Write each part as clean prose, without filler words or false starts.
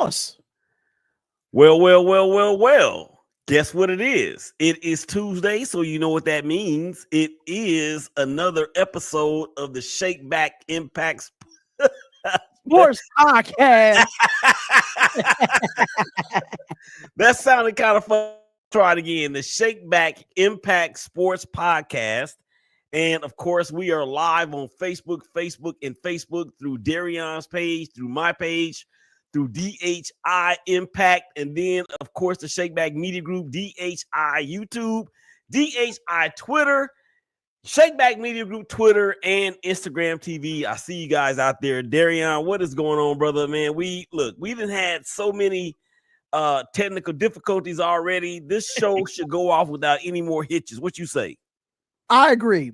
course. Well. Guess what it is? It is Tuesday, so you know what that means. It is another episode of the ShakeBack Impacts. Sports podcast. That sounded kind of fun. Try it again. The ShakeBack Impact Sports Podcast. And of course, we are live on Facebook through Darion's page, through my page, through DHI Impact, and then, of course, the ShakeBack Media Group, DHI YouTube, DHI Twitter, ShakeBack Media Group Twitter, and Instagram TV. I see you guys out there. Darion, what is going on, brother? Man, we done had so many technical difficulties already. This show should go off without any more hitches. What you say? I agree.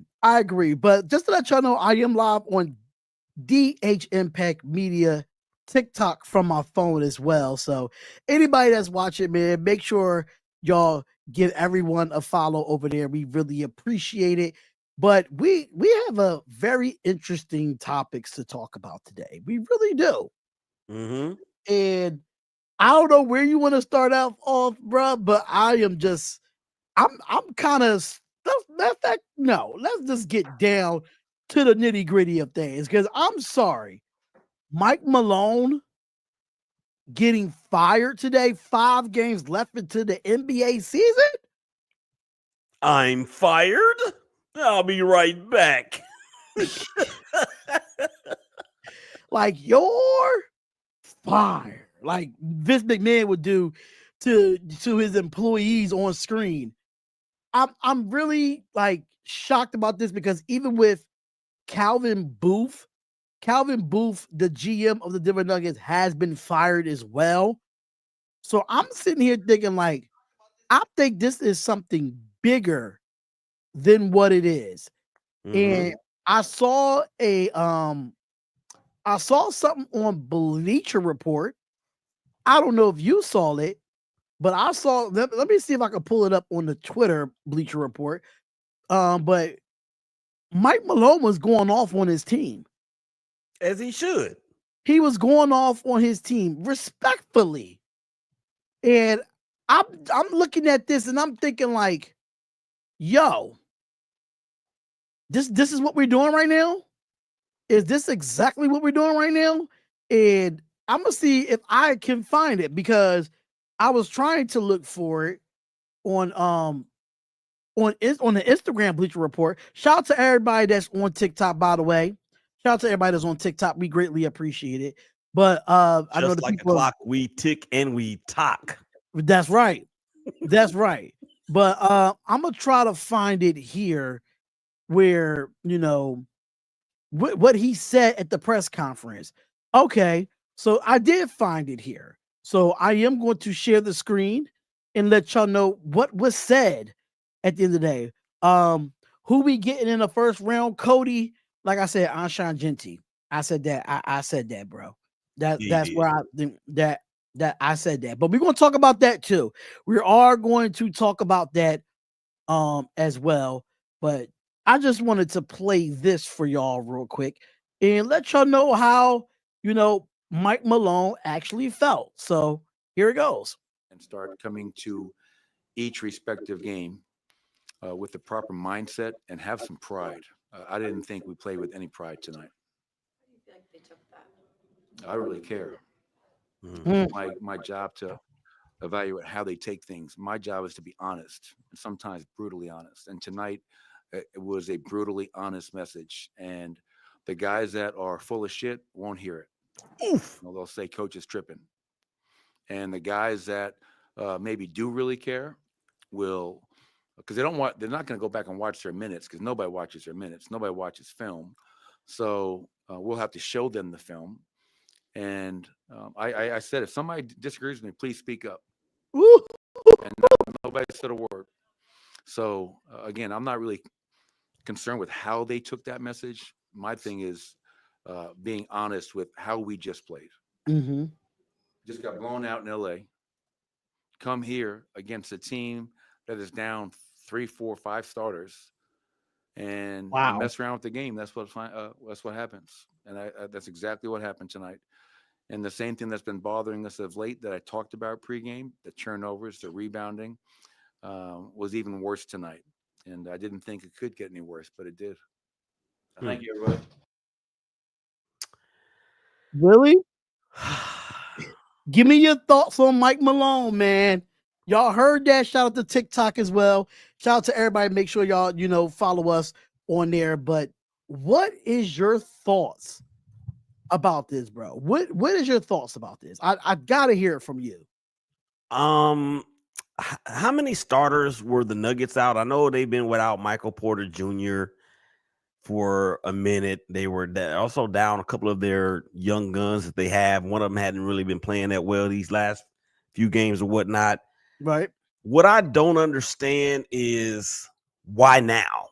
But just to let y'all know, I am live on DH Impact Media TikTok from my phone as well. So anybody that's watching, man, make sure y'all give everyone a follow over there. We really appreciate it. But we have a very interesting topics to talk about today. We really do. Mm-hmm. And I don't know where you want to start off, bro, but I'm kind of let's just get down to the nitty gritty of things. Because I'm sorry, Mike Malone getting fired today, 5 games left into the NBA season. I'm fired. I'll be right back. Like, you're fired. Like Vince McMahon would do to his employees on screen. I'm really like shocked about this because even with Calvin Booth, the GM of the Denver Nuggets, has been fired as well. So I'm sitting here thinking, like, I think this is something bigger than what it is. Mm-hmm. And I saw something on Bleacher Report. I don't know if you saw it, but I saw. Let me see if I can pull it up on the Twitter Bleacher Report. But Mike Malone was going off on his team. As he should. He was going off on his team respectfully. And I'm looking at this and I'm thinking, like, yo, this is what we're doing right now? Is this exactly what we're doing right now? And I'm gonna see if I can find it because I was trying to look for it on the Instagram Bleacher Report. Shout out to everybody that's on TikTok, by the way. Shout out to everybody that's on TikTok. We greatly appreciate it. But I know the like people. A clock, we tick and we talk. That's right. That's right. But I'm gonna try to find it here where what he said at the press conference. Okay, so I did find it here. So I am going to share the screen and let y'all know what was said at the end of the day. Who we getting in the first round? Cody, like I said, Anshan Genti. I said that. I said that, bro. That's where I think that I said that. But we're going to talk about that too. We are going to talk about that as well. But I just wanted to play this for y'all real quick and let y'all know how, Mike Malone actually felt. So here it goes. And start coming to each respective game with the proper mindset and have some pride. I didn't think we played with any pride tonight. How do you feel like they took that? I really care. My job to evaluate how they take things. My job is to be honest and sometimes brutally honest. And tonight it was a brutally honest message. And the guys that are full of shit won't hear it. Oof. They'll say coach is tripping. And the guys that maybe do really care will, because they're not going to go back and watch their minutes because nobody watches their minutes. Nobody watches film. So we'll have to show them the film. And I said, if somebody disagrees with me, please speak up. Woo! And nobody said a word. So again, I'm not really concerned with how they took that message. My thing is being honest with how we just played. Mm-hmm. Just got blown out in LA. Come here against a team that is down 3, 4, 5 starters, and mess around with the game. That's what happens, and that's exactly what happened tonight. And the same thing that's been bothering us of late that I talked about pregame, the turnovers, the rebounding, was even worse tonight. And I didn't think it could get any worse, but it did. Thank you, everybody. Really? Give me your thoughts on Mike Malone, man. Y'all heard that? Shout out to TikTok as well. Shout out to everybody. Make sure y'all, follow us on there. But what is your thoughts about this, bro? What is your thoughts about this? I gotta hear it from you. How many starters were the Nuggets out? I know they've been without Michael Porter Jr. for a minute. They were also down a couple of their young guns that they have. One of them hadn't really been playing that well these last few games or whatnot. Right. What I don't understand is why now?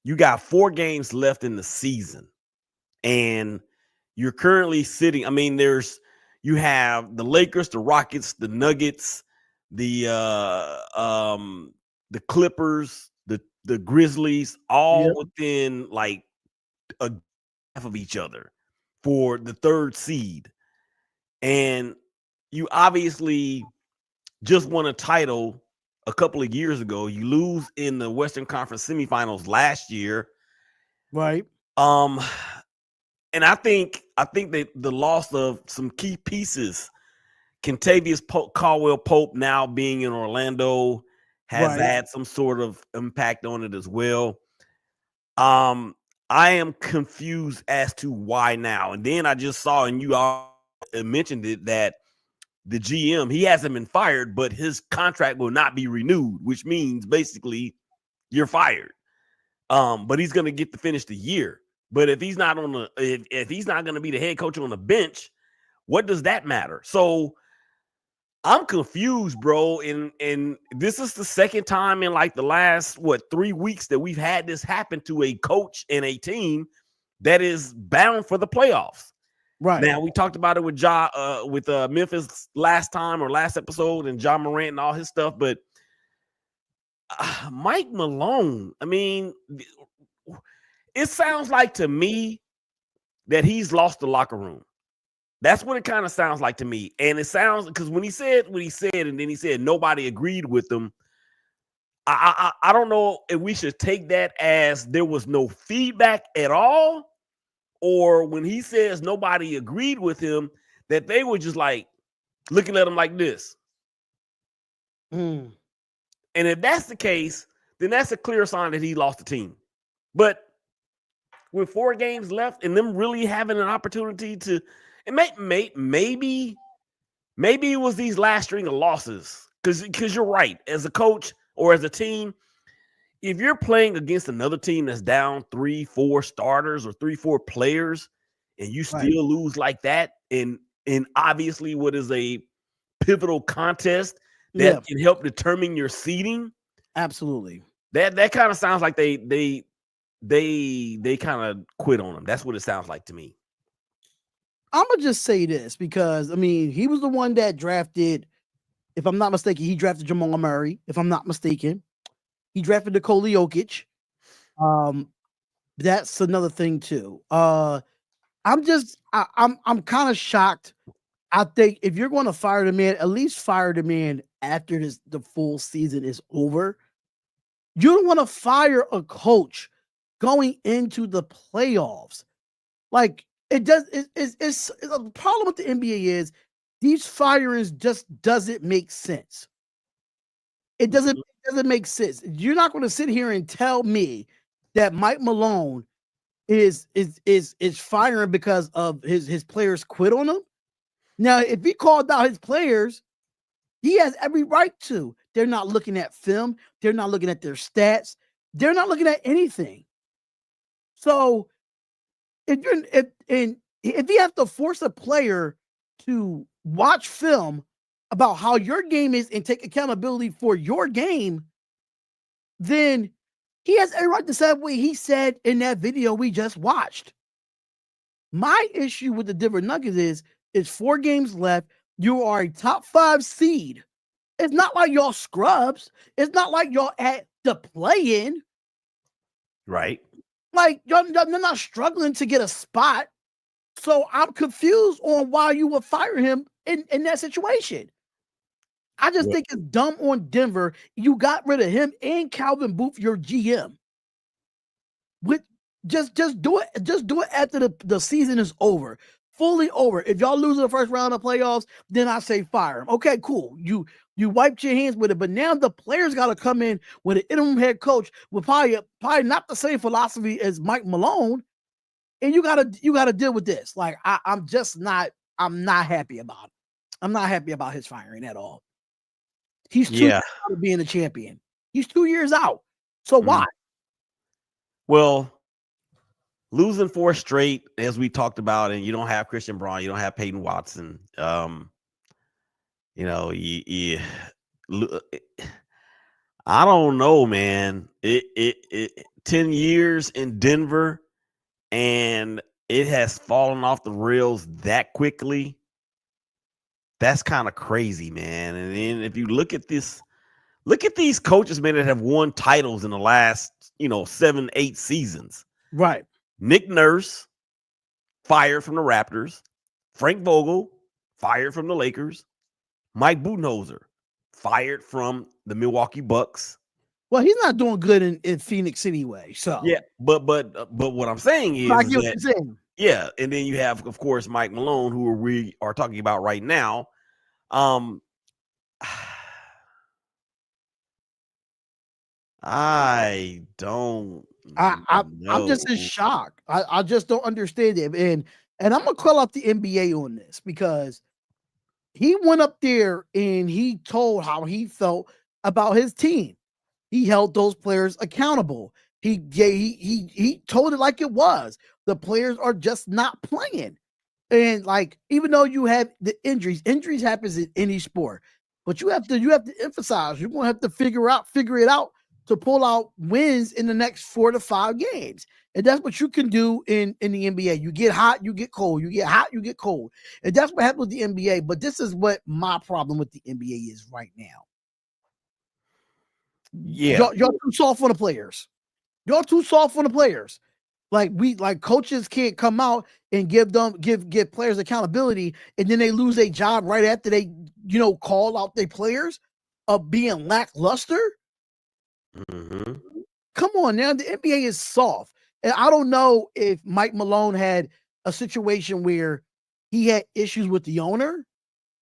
You got 4 games left in the season, and you're currently sitting. I mean, you have the Lakers, the Rockets, the Nuggets, the Clippers, the Grizzlies, all within like a half of each other for the 3rd seed. And you obviously just won a title a couple of years ago. You lose in the Western Conference semifinals last year. Right. And I think that the loss of some key pieces, Kentavious Caldwell Pope now being in Orlando, has had some sort of impact on it as well. I am confused as to why now. And then I just saw, and you all mentioned it, that the GM, he hasn't been fired, but his contract will not be renewed, which means basically you're fired. But he's going to get to finish the year. But if he's not if he's not going to be the head coach on the bench, what does that matter? So I'm confused, bro. And this is the second time in like the last 3 weeks that we've had this happen to a coach and a team that is bound for the playoffs. Right. Now, we talked about it with Memphis last episode, and Ja Morant and all his stuff, but Mike Malone, I mean, it sounds like to me that he's lost the locker room. That's what it kind of sounds like to me. And it sounds, because when he said what he said, and then he said nobody agreed with him, I don't know if we should take that as there was no feedback at all, or when he says nobody agreed with him, that they were just like looking at him like this. And if that's the case, then that's a clear sign that he lost the team. But with 4 games left and them really having an opportunity to, and maybe it was these last string of losses. Because you're right, as a coach or as a team, if you're playing against another team that's down 3-4 starters or 3-4 players, and you still lose like that, and obviously what is a pivotal contest that can help determine your seeding. Absolutely. That kind of sounds like they kind of quit on him. That's what it sounds like to me. I'm gonna just say this because I mean he was the one that drafted, if I'm not mistaken, he drafted Jamal Murray. If I'm not mistaken, he drafted Nikola Jokic. That's another thing too. I'm kind of shocked. I think if you're going to fire the man, at least fire the man after the full season is over. You don't want to fire a coach going into the playoffs. Like it does. It's the problem with the NBA is these firings just doesn't make sense. It doesn't make sense. You're not going to sit here and tell me that Mike Malone is firing because of his players quit on him. Now, if he called out his players, he has every right to. They're not looking at film. They're not looking at their stats. They're not looking at anything. So if you have to force a player to watch film about how your game is and take accountability for your game, then he has every right to say what he said in that video we just watched. My issue with the Denver Nuggets is 4 games left. You are a top 5 seed. It's not like y'all scrubs. It's not like y'all at the play-in. Right. Like, you're not struggling to get a spot. So I'm confused on why you would fire him in that situation. I just think it's dumb on Denver. You got rid of him and Calvin Booth, your GM. With just do it. Just do it after the season is over. Fully over. If y'all lose the first round of playoffs, then I say fire him. Okay, cool. You wiped your hands with it, but now the players got to come in with an interim head coach with probably not the same philosophy as Mike Malone, and you gotta deal with this. Like I'm not happy about it. I'm not happy about his firing at all. He's 2 years out of being a champion. He's 2 years out. So why? Well, losing 4 straight, as we talked about, and you don't have Christian Braun, you don't have Peyton Watson. You know, I don't know, man. It 10 years in Denver, and it has fallen off the rails that quickly. That's kind of crazy, man. And then if you look at these coaches, man, that have won titles in the last, 7, 8 seasons. Right. Nick Nurse, fired from the Raptors. Frank Vogel, fired from the Lakers. Mike Budenholzer, fired from the Milwaukee Bucks. Well, he's not doing good in Phoenix anyway. So yeah, but what I'm saying is, I get what you're saying. Yeah, and then you have, of course, Mike Malone, who we are talking about right now. I don't. I'm just in shock. I just don't understand it, and I'm gonna call out the NBA on this because he went up there and he told how he felt about his team. He held those players accountable. He told it like it was. The players are just not playing. And like, even though you have the injuries happens in any sport, but you have to emphasize, you're going to have to figure it out to pull out wins in the next 4 to 5 games. And that's what you can do in the NBA. You get hot, you get cold. You get hot, you get cold. And that's what happens with the NBA. But this is what my problem with the NBA is right now. Yeah. Y'all too soft on the players. Y'all too soft on the players. Like coaches can't come out and give players accountability, and then they lose their job right after they, call out their players of being lackluster. Mm-hmm. Come on now, the NBA is soft. And I don't know if Mike Malone had a situation where he had issues with the owner,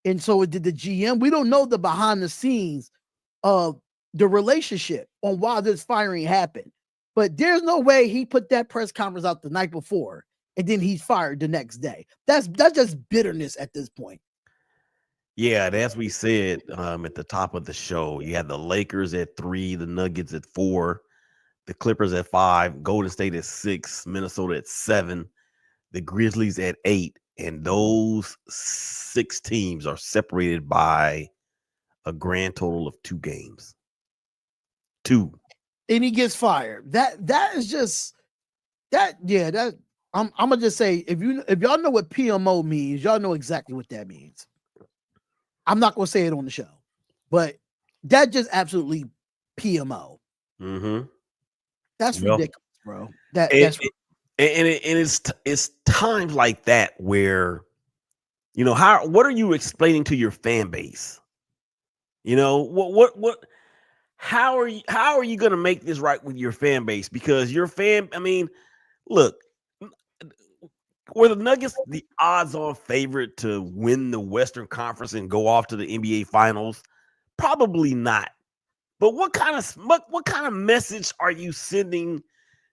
and so it did the GM. We don't know the behind the scenes of the relationship on why this firing happened. But there's no way he put that press conference out the night before and then he's fired the next day. That's just bitterness at this point. Yeah, and as we said at the top of the show, you had the Lakers at 3, the Nuggets at 4, the Clippers at 5, Golden State at 6, Minnesota at 7, the Grizzlies at 8, and those 6 teams are separated by a grand total of 2 games. 2. And he gets fired. That is just that. Yeah, that I'm gonna just say if y'all know what PMO means, y'all know exactly what that means. I'm not gonna say it on the show, but that just absolutely PMO. Mm-hmm. That's ridiculous, bro. It's times like that where, what are you explaining to your fan base? How are you going to make this right with your fan base? Because look, were the Nuggets the odds-on favorite to win the Western Conference and go off to the NBA Finals? Probably not. But what kind of message are you sending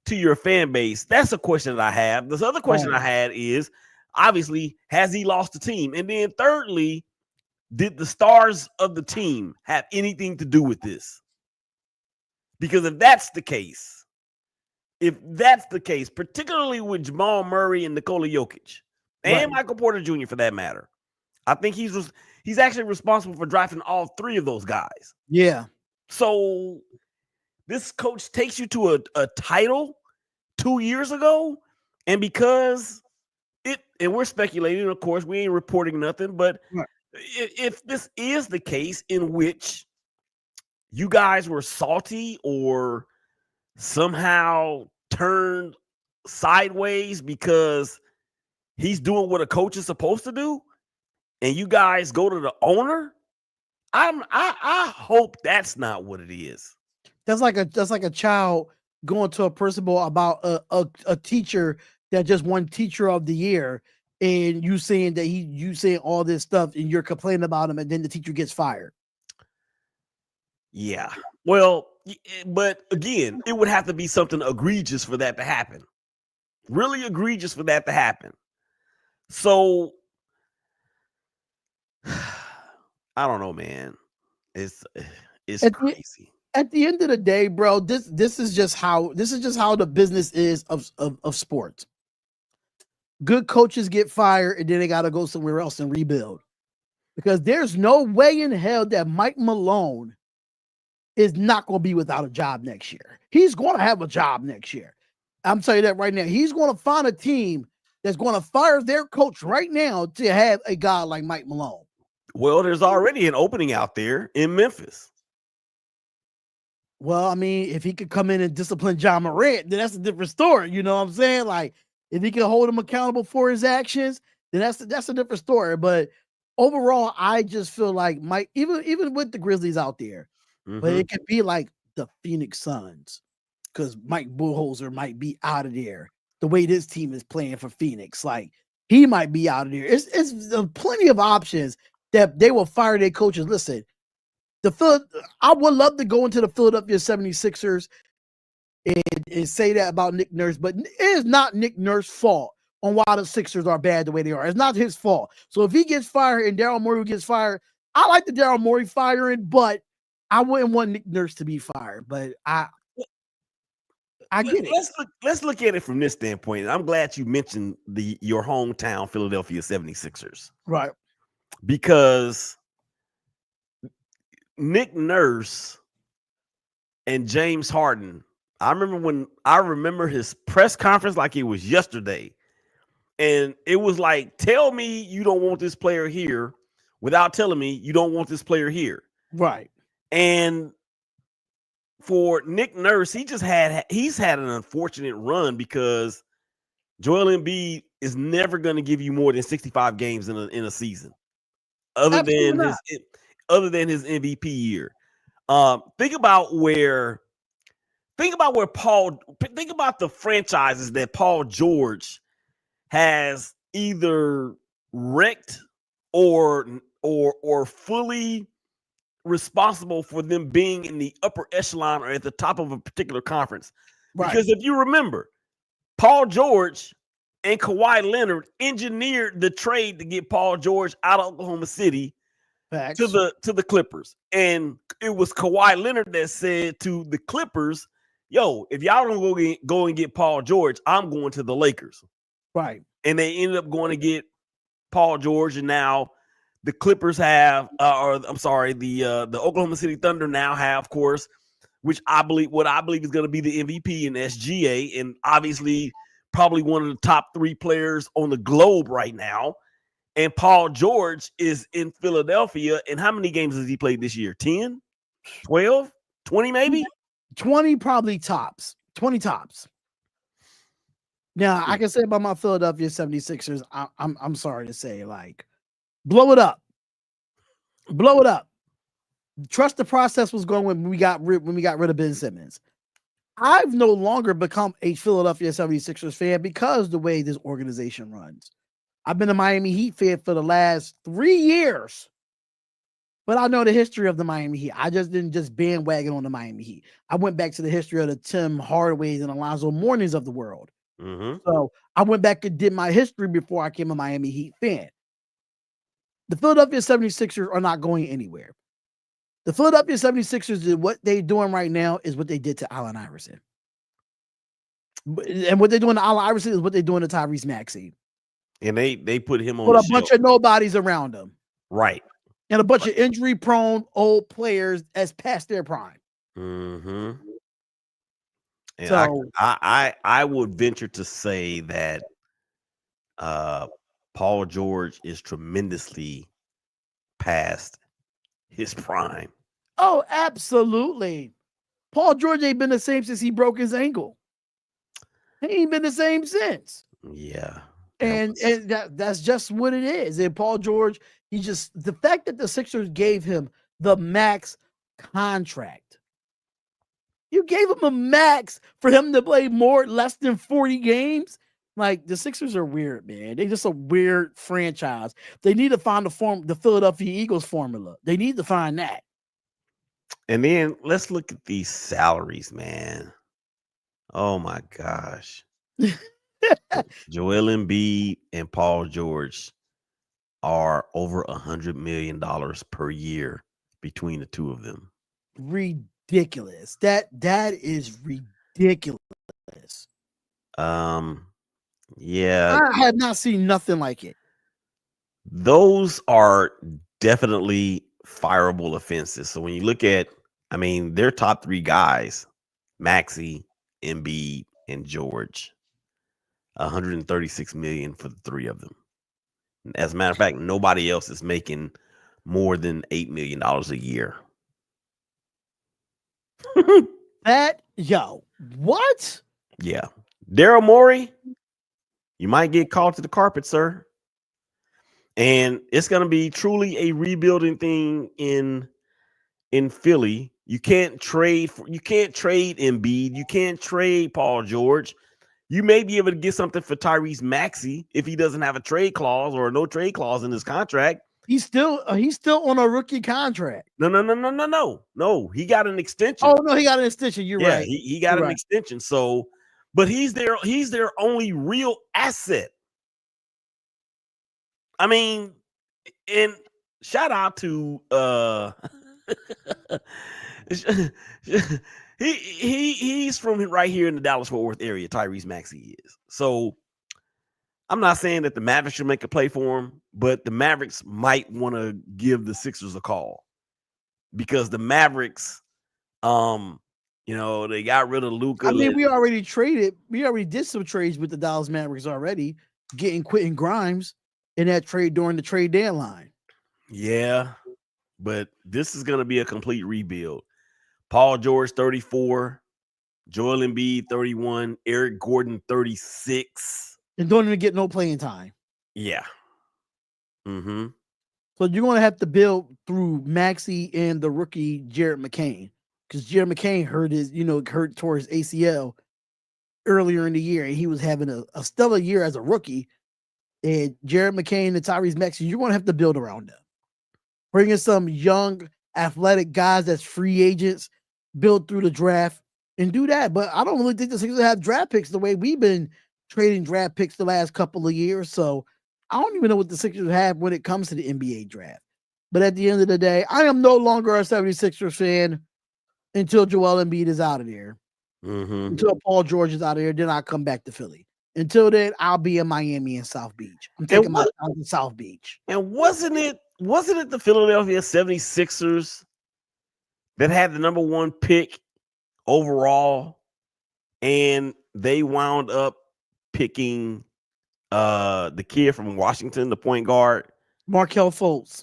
to your fan base? That's a question that I have. This other question I had is, obviously, has he lost the team? And then thirdly, did the stars of the team have anything to do with this? Because if that's the case, particularly with Jamal Murray and Nikola Jokic and Michael Porter Jr. for that matter, I think he's actually responsible for drafting all 3 of those guys. Yeah. So this coach takes you to a title 2 years ago, and because and we're speculating, of course, we ain't reporting nothing, but if this is the case in which you guys were salty or somehow turned sideways because he's doing what a coach is supposed to do, and you guys go to the owner. I hope that's not what it is. That's like a child going to a principal about a teacher that just won teacher of the year, and you saying that you saying all this stuff and you're complaining about him, and then the teacher gets fired. Yeah. Well, but again, it would have to be something egregious for that to happen. Really egregious for that to happen. So I don't know, man. It's crazy. At the end of the day, bro, this is just how the business is of sports. Good coaches get fired and then they got to go somewhere else and rebuild, because there's no way in hell that Mike Malone is not going to be without a job next year. He's going to have a job next year. I'm telling you that right now. He's going to find a team that's going to fire their coach right now to have a guy like Mike Malone. Well, there's already an opening out there in Memphis. Well, I mean, if he could come in and discipline John Morant, then that's a different story. You know what I'm saying? Like, if he can hold him accountable for his actions, then that's a different story. But overall, I just feel like Mike, even with the Grizzlies out there, but it could be like the Phoenix Suns, because Mike Budenholzer might be out of there. The way this team is playing for Phoenix, like he might be out of there. It's plenty of options that they will fire their coaches. Listen, I would love to go into the Philadelphia 76ers and say that about Nick Nurse, but it is not Nick Nurse's fault on why the Sixers are bad the way they are. It's not his fault. So if he gets fired and Daryl Morey gets fired, I like the Daryl Morey firing, but I wouldn't want Nick Nurse to be fired. But I get it. Let's look at it from this standpoint. And I'm glad you mentioned your hometown Philadelphia 76ers. Right. Because Nick Nurse and James Harden, I remember his press conference like it was yesterday. And it was like, tell me you don't want this player here without telling me you don't want this player here. Right. And for Nick Nurse, he's had an unfortunate run, because Joel Embiid is never going to give you more than 65 games in a season, other than his MVP year. Think about the franchises that Paul George has either wrecked or fully responsible for them being in the upper echelon or at the top of a particular conference. Right. Because if you remember, Paul George and Kawhi Leonard engineered the trade to get Paul George out of Oklahoma City to the Clippers. And it was Kawhi Leonard that said to the Clippers, yo, if y'all don't go and get Paul George, I'm going to the Lakers. Right. And they ended up going to get Paul George, and now the Clippers have, the Oklahoma City Thunder now have, of course, which I believe is going to be the MVP in SGA, and obviously probably one of the top 3 players on the globe right now. And Paul George is in Philadelphia. And how many games has he played this year? 10, 12, 20 maybe? 20 probably tops. 20 tops. Now, I can say about my Philadelphia 76ers, I'm sorry to say, like, blow it up. Blow it up. Trust the process was going when we got rid of Ben Simmons. I've no longer become a Philadelphia 76ers fan because the way this organization runs. I've been a Miami Heat fan for the last 3 years. But I know the history of the Miami Heat. I just didn't bandwagon on the Miami Heat. I went back to the history of the Tim Hardaway's and Alonzo Mournings of the world. Mm-hmm. So I went back and did my history before I became a Miami Heat fan. The Philadelphia 76ers are not going anywhere. The Philadelphia 76ers, what they're doing right now is what they did to Allen Iverson. And what they're doing to Allen Iverson is what they're doing to Tyrese Maxey. And they put him on put a bunch of nobodies around him. Right. And a bunch of injury-prone old players as past their prime. Mm-hmm. And so I would venture to say that Paul George is tremendously past his prime. Oh, absolutely. Paul George ain't been the same since he broke his ankle. He ain't been the same since. Yeah. And that's just what it is. And Paul George, the fact that the Sixers gave him the max contract. You gave him a max for him to play less than 40 games. Like, the Sixers are weird, man. They're just a weird franchise. They need to find the Philadelphia Eagles formula. They need to find that. And then let's look at these salaries, man. Oh my gosh. Joel Embiid and Paul George are over $100 million per year between the two of them. Ridiculous. That is ridiculous. Yeah. I have not seen nothing like it. Those are definitely fireable offenses. So when you look at, their top three guys, Maxey, Embiid, and George, $136 million for the three of them. As a matter of fact, nobody else is making more than $8 million a year. What? Yeah. Daryl Morey, you might get called to the carpet, sir. And it's going to be truly a rebuilding thing in Philly. You can't trade Embiid. You can't trade Paul George. You may be able to get something for Tyrese Maxey if he doesn't have a trade clause or no trade clause in his contract. He's still on a rookie contract. No. He got an extension. Oh no, he got an extension. You're right. He got an extension. So, but he's their only real asset. And shout out to he's from right here in the Dallas-Fort Worth area. Tyrese Maxey is. So I'm not saying that the Mavericks should make a play for him, but the Mavericks might want to give the Sixers a call because the Mavericks, they got rid of Luka. We already did some trades with the Dallas Mavericks already, getting Quentin Grimes in that trade during the trade deadline. Yeah, but this is going to be a complete rebuild. Paul George, 34, Joel Embiid, 31, Eric Gordon, 36. And don't even get no playing time. Yeah. Mm-hmm. So you're going to have to build through Maxey and the rookie Jared McCain, because Jared McCain tore his ACL earlier in the year, and he was having a stellar year as a rookie. And Jared McCain and Tyrese Maxey, you're going to have to build around them. Bring in some young, athletic guys that's free agents, build through the draft, and do that. But I don't really think the Sixers have draft picks the way we've been trading draft picks the last couple of years. So I don't even know what the Sixers have when it comes to the NBA draft. But at the end of the day, I am no longer a 76ers fan until Joel Embiid is out of there. Mm-hmm. Until Paul George is out of there, then I'll come back to Philly. Until then, I'll be in Miami and South Beach. I'm taking my time to South Beach. And wasn't it the Philadelphia 76ers that had the number one pick overall, and they wound up picking the kid from Washington, the point guard, Markelle Fultz.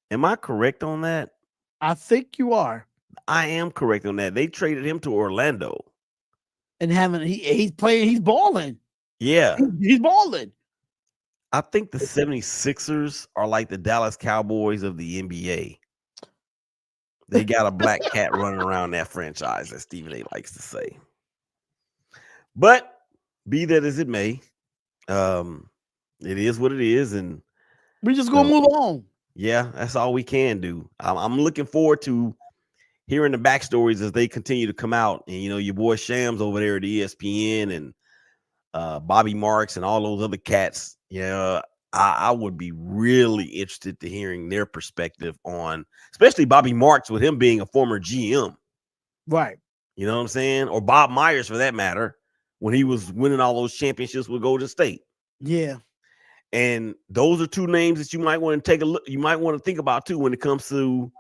Am I correct on that? I think you are. I am correct on that. They traded him to Orlando. And he's playing, he's balling. Yeah. He's balling. I think the 76ers are like the Dallas Cowboys of the NBA. They got a black cat running around that franchise, as Stephen A. likes to say. But be that as it may, it is what it is, and we're just gonna move on. Yeah, that's all we can do. I'm looking forward to hearing the backstories as they continue to come out. And your boy Shams over there at ESPN and Bobby Marks and all those other cats. Yeah, I would be really interested to hearing their perspective on, especially Bobby Marks, with him being a former GM. Right. You know what I'm saying? Or Bob Myers, for that matter, when he was winning all those championships with Golden State. Yeah. And those are two names that you might want to take a look. You might want to think about too when it comes to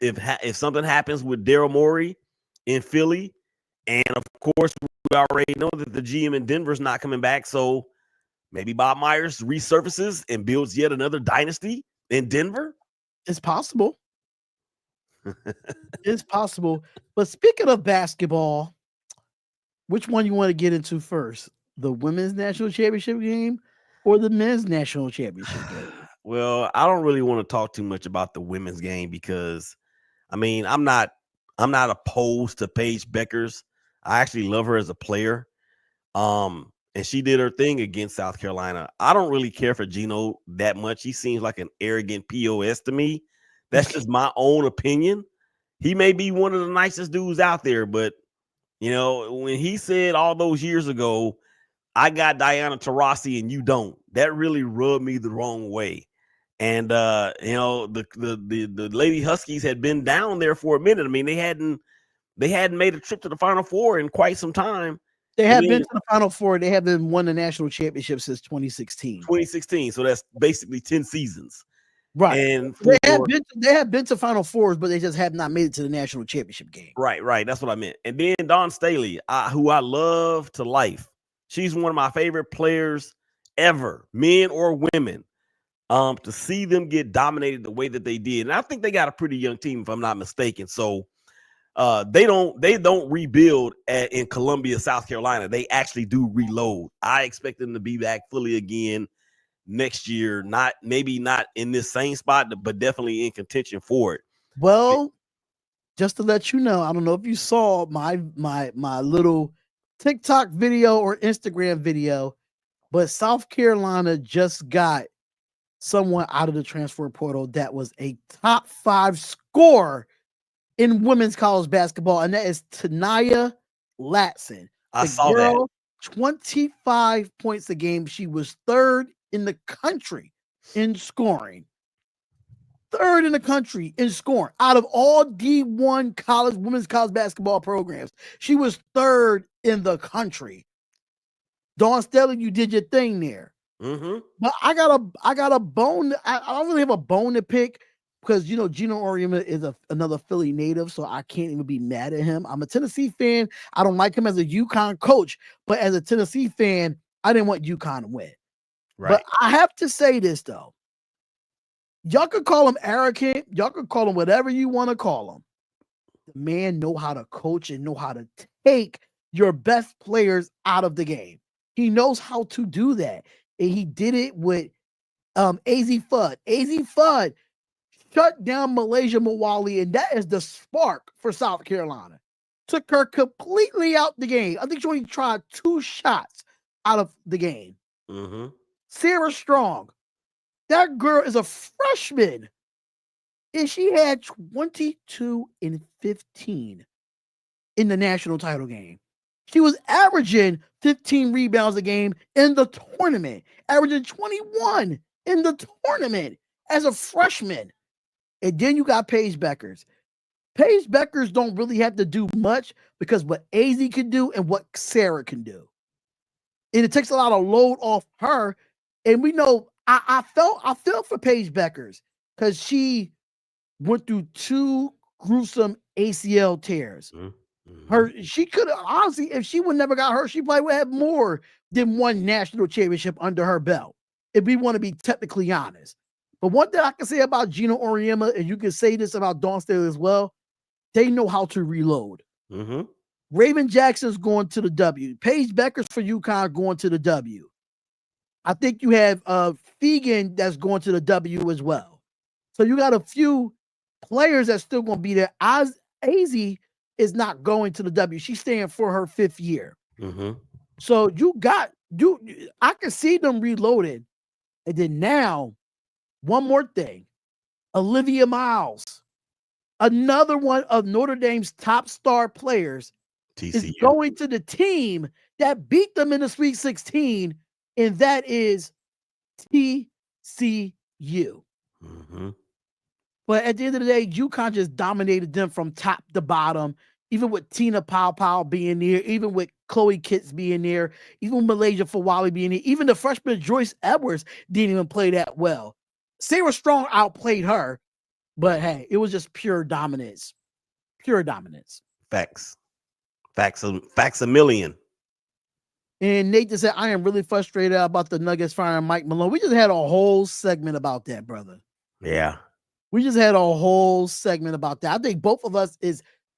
if something happens with Daryl Morey in Philly, and of course we already know that the GM in Denver is not coming back. So maybe Bob Myers resurfaces and builds yet another dynasty in Denver. It's possible. It's possible. But speaking of basketball, which one you want to get into first? the women's national championship game or the men's national championship game? Well, I don't really want to talk too much about the women's game because, I mean, I'm not opposed to Paige Beckers. I actually love her as a player. And she did her thing against South Carolina. I don't really care for Gino that much. He seems like an arrogant POS to me. That's just my own opinion. He may be one of the nicest dudes out there, but you know, when he said all those years ago, I got Diana Taurasi and you don't, that really rubbed me the wrong way. And you know, the Lady Huskies had been down there for a minute. I mean, they hadn't made a trip to the Final Four in quite some time. They have been to the Final Four. They haven't won the national championship since 2016. 2016. So that's basically 10 seasons. Right. And they have been to Final Fours, but they just have not made it to the national championship game. Right. That's what I meant. And then Dawn Staley, who I love to life. She's one of my favorite players ever, men or women. To see them get dominated the way that they did. And I think they got a pretty young team, if I'm not mistaken. So they don't rebuild in Columbia, South Carolina. They actually do reload. I expect them to be back fully again next year. Maybe not in this same spot, but definitely in contention for it. Well, just to let you know, I don't know if you saw my little TikTok video or Instagram video, but South Carolina just got someone out of the transfer portal that was a top 5 scorer in women's college basketball, and that is Tanaya Latson. I saw that. 25 points a game. She was 3rd in the country in scoring. 3rd in the country in scoring. Out of all D1 women's college basketball programs, she was 3rd in the country. Dawn Staley, you did your thing there. Mm-hmm. But I got a bone. I don't really have a bone to pick because, you know, Gino Auriemma is another Philly native, so I can't even be mad at him. I'm a Tennessee fan. I don't like him as a UConn coach, but as a Tennessee fan, I didn't want UConn to win. Right. But I have to say this, though. Y'all could call him arrogant. Y'all could call him whatever you want to call him. The man know how to coach and know how to take your best players out of the game. He knows how to do that. And he did it with AZ Fudd. AZ Fudd shut down Malaysia Mawali, and that is the spark for South Carolina. Took her completely out the game. I think she only tried 2 shots out of the game. Mm-hmm. Sarah Strong, that girl is a freshman, and she had 22 and 15 in the national title game. She was averaging 15 rebounds a game in the tournament, averaging 21 in the tournament as a freshman. And then you got Paige Beckers. Paige Beckers don't really have to do much because what AZ can do and what Sarah can do. And it takes a lot of load off her. And we know I felt for Paige Beckers because she went through 2 gruesome ACL tears. Mm-hmm. She could have, honestly, if she would never got hurt, she probably would have more than 1 national championship under her belt, if we want to be technically honest. But one thing I can say about Gino Auriemma, and you can say this about Dawn Staley as well, they know how to reload. Mm-hmm. Raven Jackson's going to the W. Paige Beckers for UConn going to the W. I think you have Fegan that's going to the W as well. So you got a few players that's still going to be there. AZ is not going to the W. She's staying for her 5th year. Mm-hmm. So I can see them reloaded. And then now, one more thing. Olivia Miles, another one of Notre Dame's top star players, TCU. is going to the team that beat them in the Sweet 16, and that is TCU. Mm-hmm. But at the end of the day, UConn just dominated them from top to bottom, even with Tina Powell being there, even with Chloe Kitts being there, even with Malaysia Fawali being there, even the freshman Joyce Edwards didn't even play that well. Sarah Strong outplayed her, but hey, it was just pure dominance. Pure dominance. Facts a million. And Nate just said, I am really frustrated about the Nuggets firing Mike Malone. We just had a whole segment about that, brother. Yeah. We just had a whole segment about that. I think both of us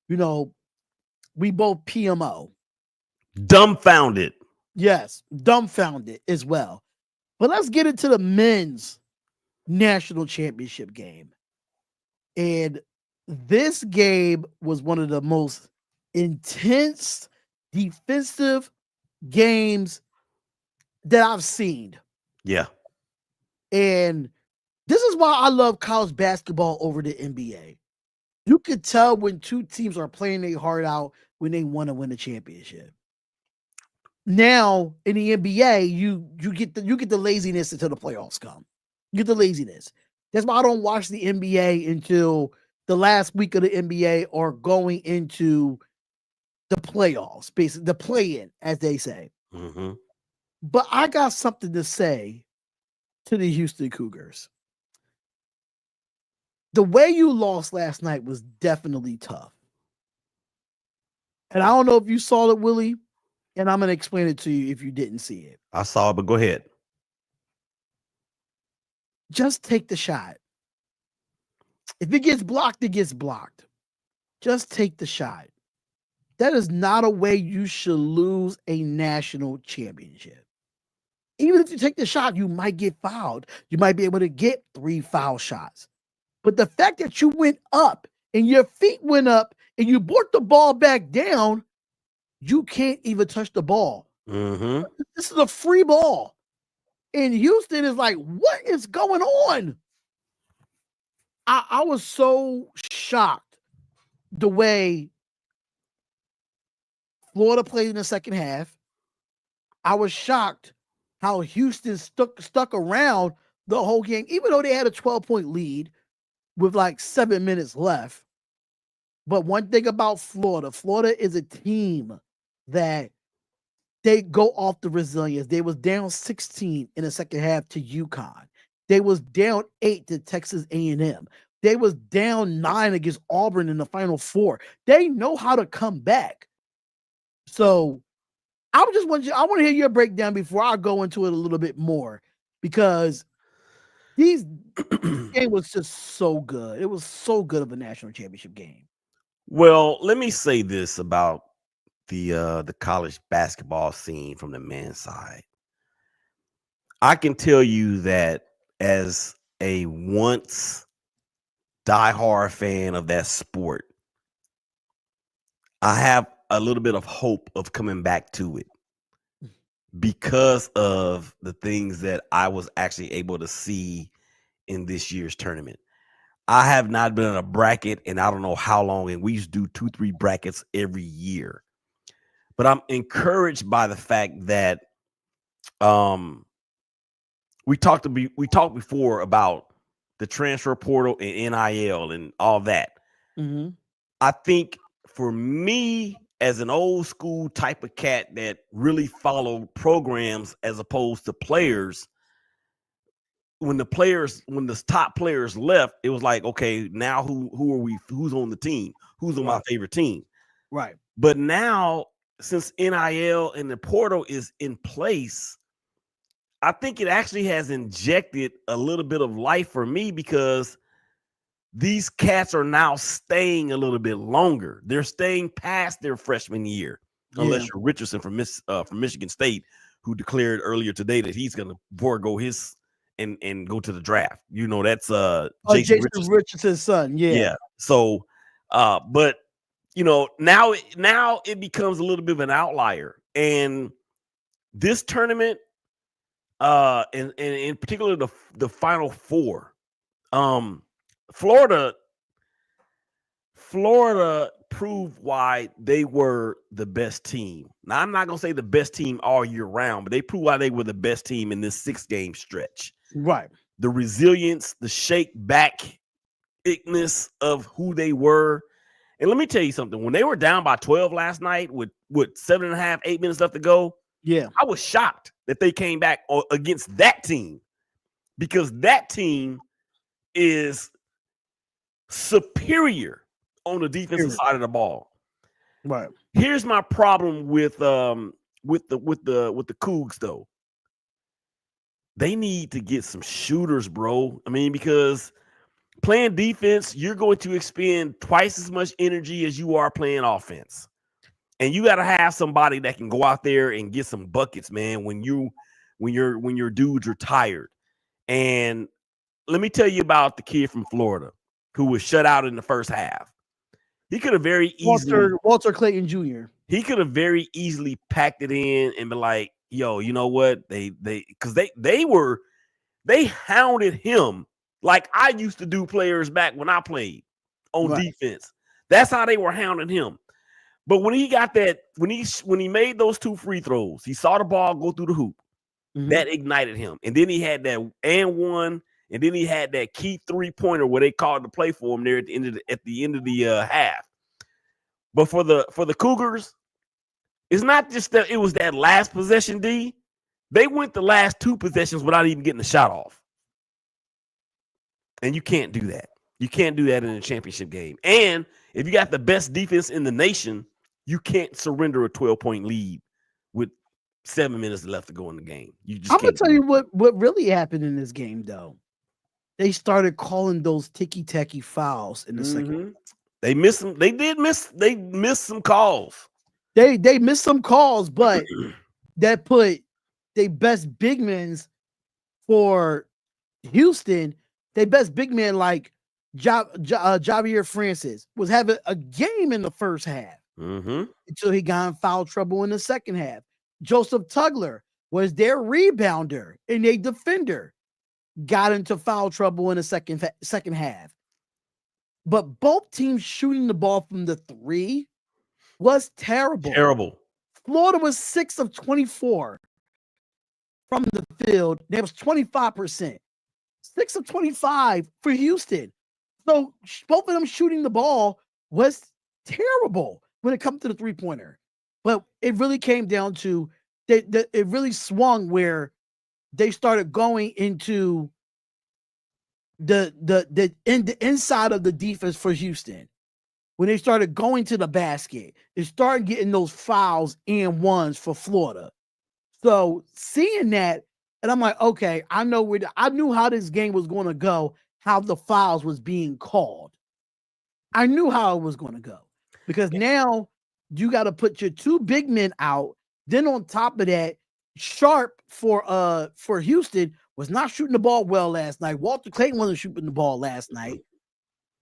we both PMO. Dumbfounded. Yes, dumbfounded as well. But let's get into the men's national championship game. And this game was one of the most intense defensive games that I've seen. Yeah. And this is why I love college basketball over the NBA. You could tell when two teams are playing their heart out when they want to win a championship. Now in the NBA, you get the laziness until the playoffs come. You get the laziness. That's why I don't watch the NBA until the last week of the NBA or going into the playoffs, basically the play-in, as they say. Mm-hmm. But I got something to say to the Houston Cougars. The way you lost last night was definitely tough. And I don't know if you saw it, Willie, and I'm going to explain it to you if you didn't see it. I saw it, but go ahead. Just take the shot. If it gets blocked, it gets blocked. Just take the shot. That is not a way you should lose a national championship. Even if you take the shot, you might get fouled. You might be able to get 3 foul shots. But the fact that you went up and your feet went up and you brought the ball back down, you can't even touch the ball. Mm-hmm. This is a free ball. And Houston is like, what is going on? I was so shocked the way Florida played in the second half. I was shocked how Houston stuck around the whole game, even though they had a 12-point lead with like 7 minutes left. But one thing about Florida is a team that they go off the resilience. They was down 16 in the second half to UConn. They was down 8 to Texas A&M. They was down 9 against Auburn in the Final Four. They know how to come back. So I want to hear your breakdown before I go into it a little bit more, because this game was just so good. It was so good of a national championship game. Well, let me say this about the college basketball scene from the men's side. I can tell you that as a once diehard fan of that sport, I have a little bit of hope of coming back to it because of the things that I was actually able to see in this year's tournament. I have not been in a bracket and I don't know how long, and we used to do 2-3 brackets every year. But I'm encouraged by the fact that we talked before about the transfer portal and NIL and all that. Mm-hmm. I think for me, as an old school type of cat that really followed programs as opposed to players, when the top players left, it was like, okay, now who are we? Who's on the team? Who's on my favorite team? Right. But now, since NIL and the portal is in place, I think it actually has injected a little bit of life for me, because these cats are now staying a little bit longer. They're staying past their freshman year, unless you're Richardson from Michigan State, who declared earlier today that he's going to forego his and go to the draft. You know, that's Jason Richardson's son. Yeah. So, but you know, now it becomes a little bit of an outlier, and this tournament, and in particular the Final Four, Florida proved why they were the best team. Now, I'm not gonna say the best team all year round, but they proved why they were the best team in this 6-game stretch. Right. The resilience, the ShakeBack ignorance of who they were. And let me tell you something. When they were down by 12 last night with 7.5, 8 minutes left to go, yeah, I was shocked that they came back against that team, because that team is superior on the defensive side of the ball. Right. Here's my problem with the Cougs though. They need to get some shooters, bro. I mean, because playing defense, you're going to expend twice as much energy as you are playing offense. And you got to have somebody that can go out there and get some buckets, man, when your dudes are tired. And let me tell you about the kid from Florida who was shut out in the first half. He could have very easily Walter Clayton Jr. He could have very easily packed it in and been like, yo, you know what? They hounded him like I used to do players back when I played on defense. That's how they were hounding him. But when he got that, when he made those 2 free throws, he saw the ball go through the hoop. Mm-hmm. That ignited him. And then he had that and one, and then he had that key 3-pointer where they called the play for him there at the end of the half. But for the Cougars, it's not just that it was that last possession, D. They went the last 2 possessions without even getting a shot off. And you can't do that. You can't do that in a championship game. And if you got the best defense in the nation, you can't surrender a 12-point lead with 7 minutes left to go in the game. I'm gonna tell you what really happened in this game, though. They started calling those ticky-tacky fouls in the second. They missed them. They missed some calls. They missed some calls, but that put their best big men for Houston. Their best big man like Javier Francis was having a game in the first half until he got in foul trouble in the second half. Joseph Tugler was their rebounder and a defender, got into foul trouble in the second half. But both teams shooting the ball from the 3 was terrible. Terrible. Florida was 6 of 24 from the field. That was 25%. 6 of 25 for Houston. So both of them shooting the ball was terrible when it comes to the 3-pointer. But it really came down to it really swung where they started going into the inside of the defense for Houston. When they started going to the basket, they started getting those fouls and ones for Florida. So seeing that, and I'm like, okay, I knew how this game was going to go, how the fouls was being called. I knew how it was going to go because now you got to put your 2 big men out. Then on top of that, Sharp for Houston was not shooting the ball well last night. Walter Clayton wasn't shooting the ball last night.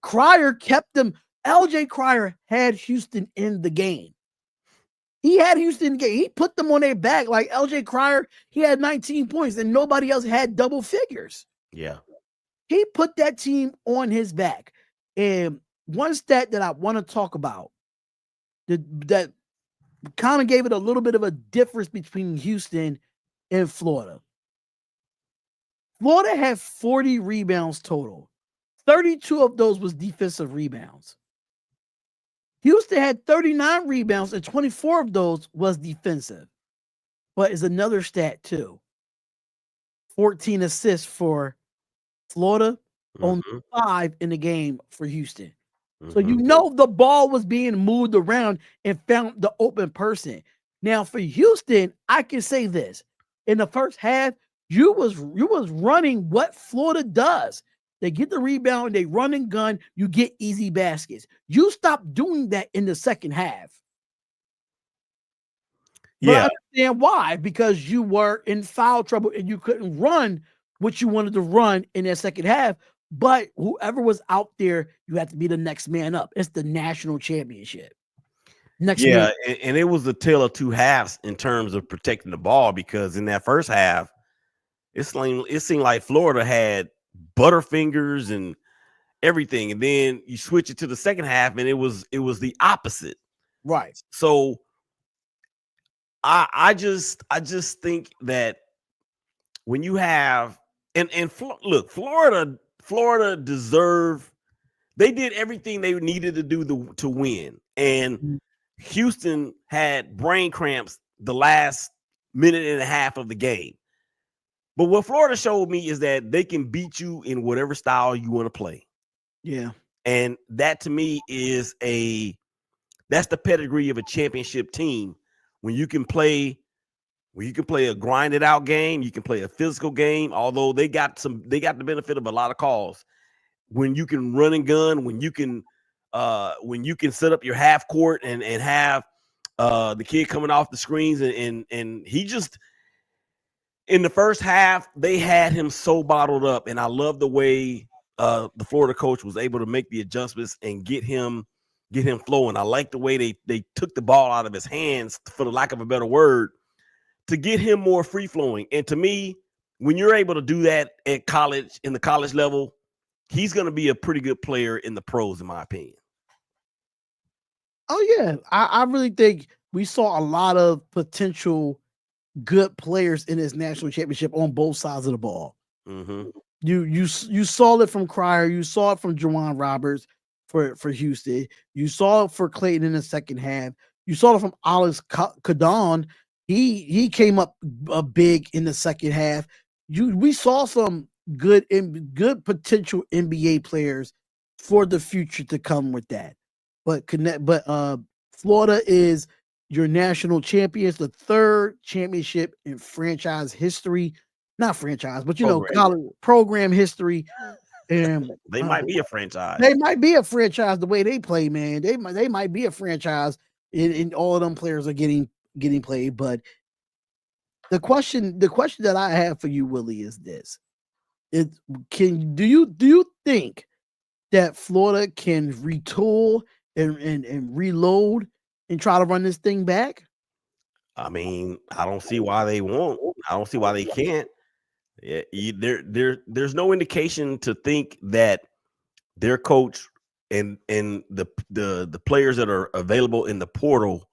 Cryer kept them. LJ Cryer had Houston in the game. He had Houston in the game. He put them on their back. Like LJ Cryer, he had 19 points and nobody else had double figures. Yeah. He put that team on his back. And one stat that I want to talk about that kind of gave it a little bit of a difference between Houston and Florida. Florida had 40 rebounds total. 32 of those was defensive rebounds. Houston had 39 rebounds and 24 of those was defensive. But it's another stat too. 14 assists for Florida, only 5 in the game for Houston. So you know the ball was being moved around and found the open person. Now for Houston, I can say this. In the first half, you was running what Florida does. They get the rebound, they run and gun, you get easy baskets. You stop doing that in the second half. But I understand why, because you were in foul trouble and you couldn't run what you wanted to run in that second half. But whoever was out there, you have to be the next man up. It's the national championship. And it was the tale of 2 halves in terms of protecting the ball, because in that first half, it seemed like Florida had butterfingers and everything, and then you switch it to the second half, and it was the opposite. Right. So I just think that when you have look, Florida deserved. They did everything they needed to do to win, and Houston had brain cramps the last minute and a half of the game. But what Florida showed me is that they can beat you in whatever style you want to play. Yeah. And that to me is that's the pedigree of a championship team. When you can play a grinded out game, you can play a physical game, although they got the benefit of a lot of calls. When you can run and gun, when you can set up your half court and have The kid coming off the screens, and he just in the first half they had him so bottled up, and I love the way the Florida coach was able to make the adjustments and get him flowing. I like the way they took the ball out of his hands, for the lack of a better word, to get him more free flowing. And to me, when you're able to do that at college, in the college level, he's going to be a pretty good player in the pros, in my opinion. Oh yeah, I really think we saw a lot of potential good players in this national championship on both sides of the ball. Mm-hmm. You saw it from Cryer, you saw it from Juwan Roberts for Houston, you saw it for Clayton in the second half, you saw it from Alex Cadon. He came up big in the second half. We saw some good potential NBA players for the future to come with that. But Florida is your national champions, the third championship in franchise history. Not franchise, but college program history. And they might be a franchise. They might be a franchise the way they play, man. They might be a franchise, and all of them players are getting played. But the question that I have for you, Willie, is this: do you think that Florida can retool and reload and try to run this thing back? I mean, I don't see why they won't. I don't see why they can't. Yeah, there's no indication to think that their coach and the players that are available in the portal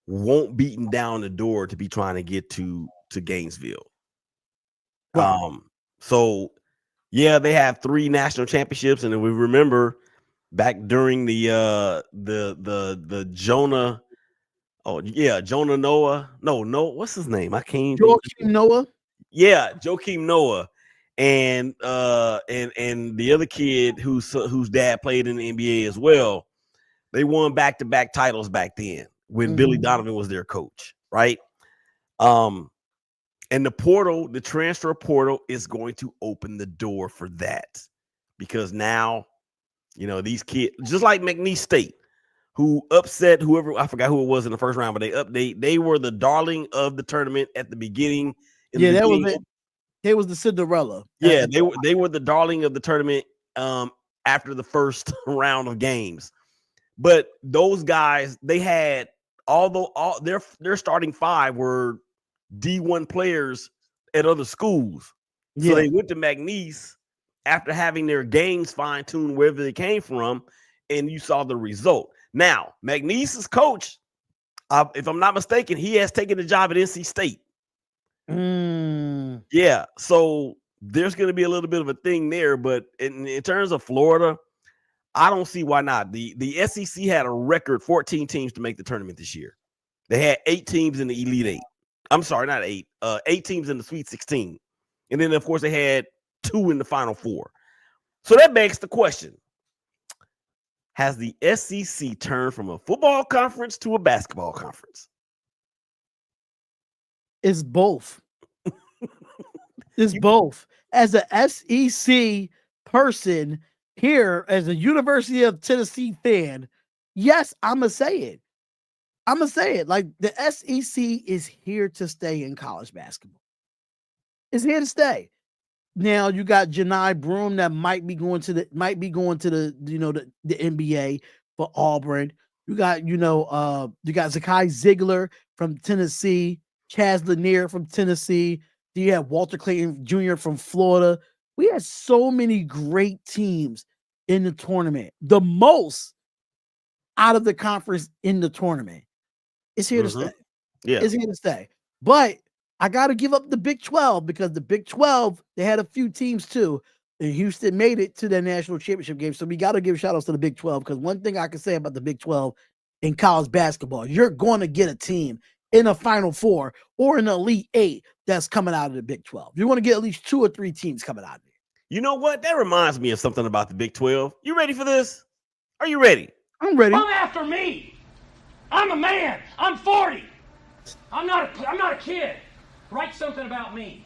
won't beaten down the door to be trying to get to Gainesville. Right. So yeah, they have 3 national championships, and then we remember back during the Jonah. Oh yeah, Jonah Noah. No, what's his name? I can't. Joakim Noah. Yeah, Joakim Noah, and the other kid whose dad played in the NBA as well. They won back-to-back titles back then when Billy Donovan was their coach, right? And the portal, the transfer portal, is going to open the door for that, because now, these kids, just like McNeese State, who upset whoever, I forgot who it was in the first round, but they were the darling of the tournament at the beginning. That was it. They was the Cinderella. Yeah, they were the darling of the tournament after the first round of games. But those guys, they had, although all their starting 5 were D1 players at other schools. So they went to McNeese after having their games fine-tuned wherever they came from, and you saw the result. Now, McNeese's coach, if I'm not mistaken, he has taken the job at NC State. Yeah, so there's going to be a little bit of a thing there, but in terms of Florida, I don't see why not. The SEC had a record 14 teams to make the tournament this year. They had 8 teams in the Elite 8. I'm sorry, not 8. 8 teams in the Sweet 16. And then, of course, they had 2 in the Final 4. So that begs the question: has the SEC turned from a football conference to a basketball conference? It's both. It's both. As a SEC person here, as a University of Tennessee fan, yes, I'm going to say it. Like, the SEC is here to stay in college basketball. It's here to stay. Now you got Janai Broom that might be going to the the NBA for Auburn. You got Zakai Ziegler from Tennessee, Chaz Lanier from Tennessee. Do you have Walter Clayton Jr. from Florida? We had so many great teams in the tournament. The most out of the conference in the tournament. It's here to stay. Yeah, it's here to stay. But I got to give up the Big 12, because the Big 12, they had a few teams too. And Houston made it to their national championship game. So we got to give shout outs to the Big 12, because one thing I can say about the Big 12 in college basketball, you're going to get a team in a Final 4 or an Elite 8 that's coming out of the Big 12. You're going to get at least 2 or 3 teams coming out of there. You know what? That reminds me of something about the Big 12. You ready for this? Are you ready? I'm ready. Come after me. I'm a man. I'm 40. I'm not a kid. Write something about me.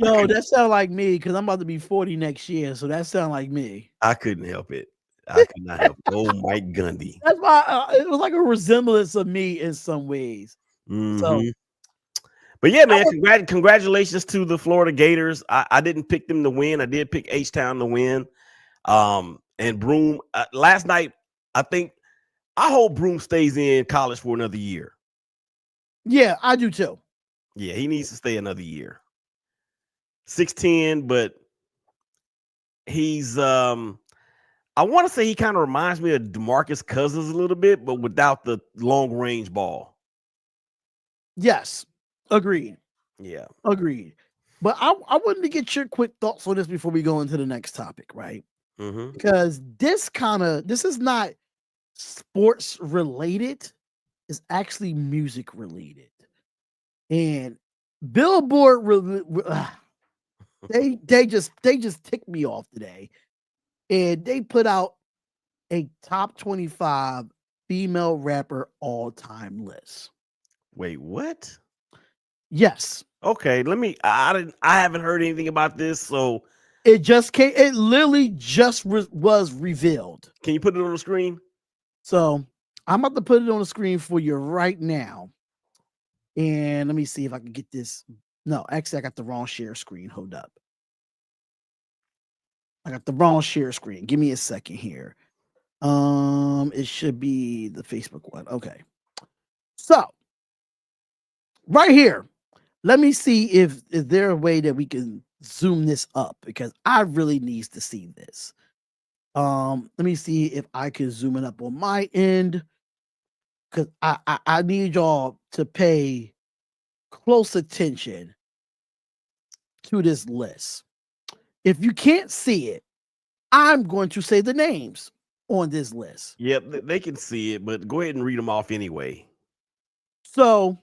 Yo, that sound like me because I'm about to be 40 next year. So that sound like me. I couldn't help it. I could not help it. Oh, Mike Gundy. That's why it was like a resemblance of me in some ways. So, but yeah, man, congratulations to the Florida Gators. I didn't pick them to win. I did pick H-Town to win. And Broome last night, I hope Broome stays in college for another year. yeah, I do too. Yeah, he needs to stay another year. 6'10", but he's I want to say he kind of reminds me of DeMarcus Cousins a little bit, but without the long range ball. Yes, agreed. Yeah, Agreed. But I wanted to get your quick thoughts on this before we go into the next topic, right? Because this is not sports related, it's actually music related. And Billboard they just ticked me off today. And they put out a top 25 female rapper all-time list. Wait, what? Yes. Okay, I haven't heard anything about this, so it just came. It literally just was revealed. Can you put it on the screen? So I'm about to put it on the screen for you right now. And let me see if I can get this. No, actually, I got the wrong share screen. Hold up. I got the wrong share screen. Give me a second here. It should be the Facebook one. Okay. So right here, let me see if is there a way that we can zoom this up because I really needs to see this. Let me see if I can zoom it up on my end because I need y'all to pay close attention to this list. If you can't see it, I'm going to say the names on this list. Yep, they can see it, but go ahead and read them off anyway. So,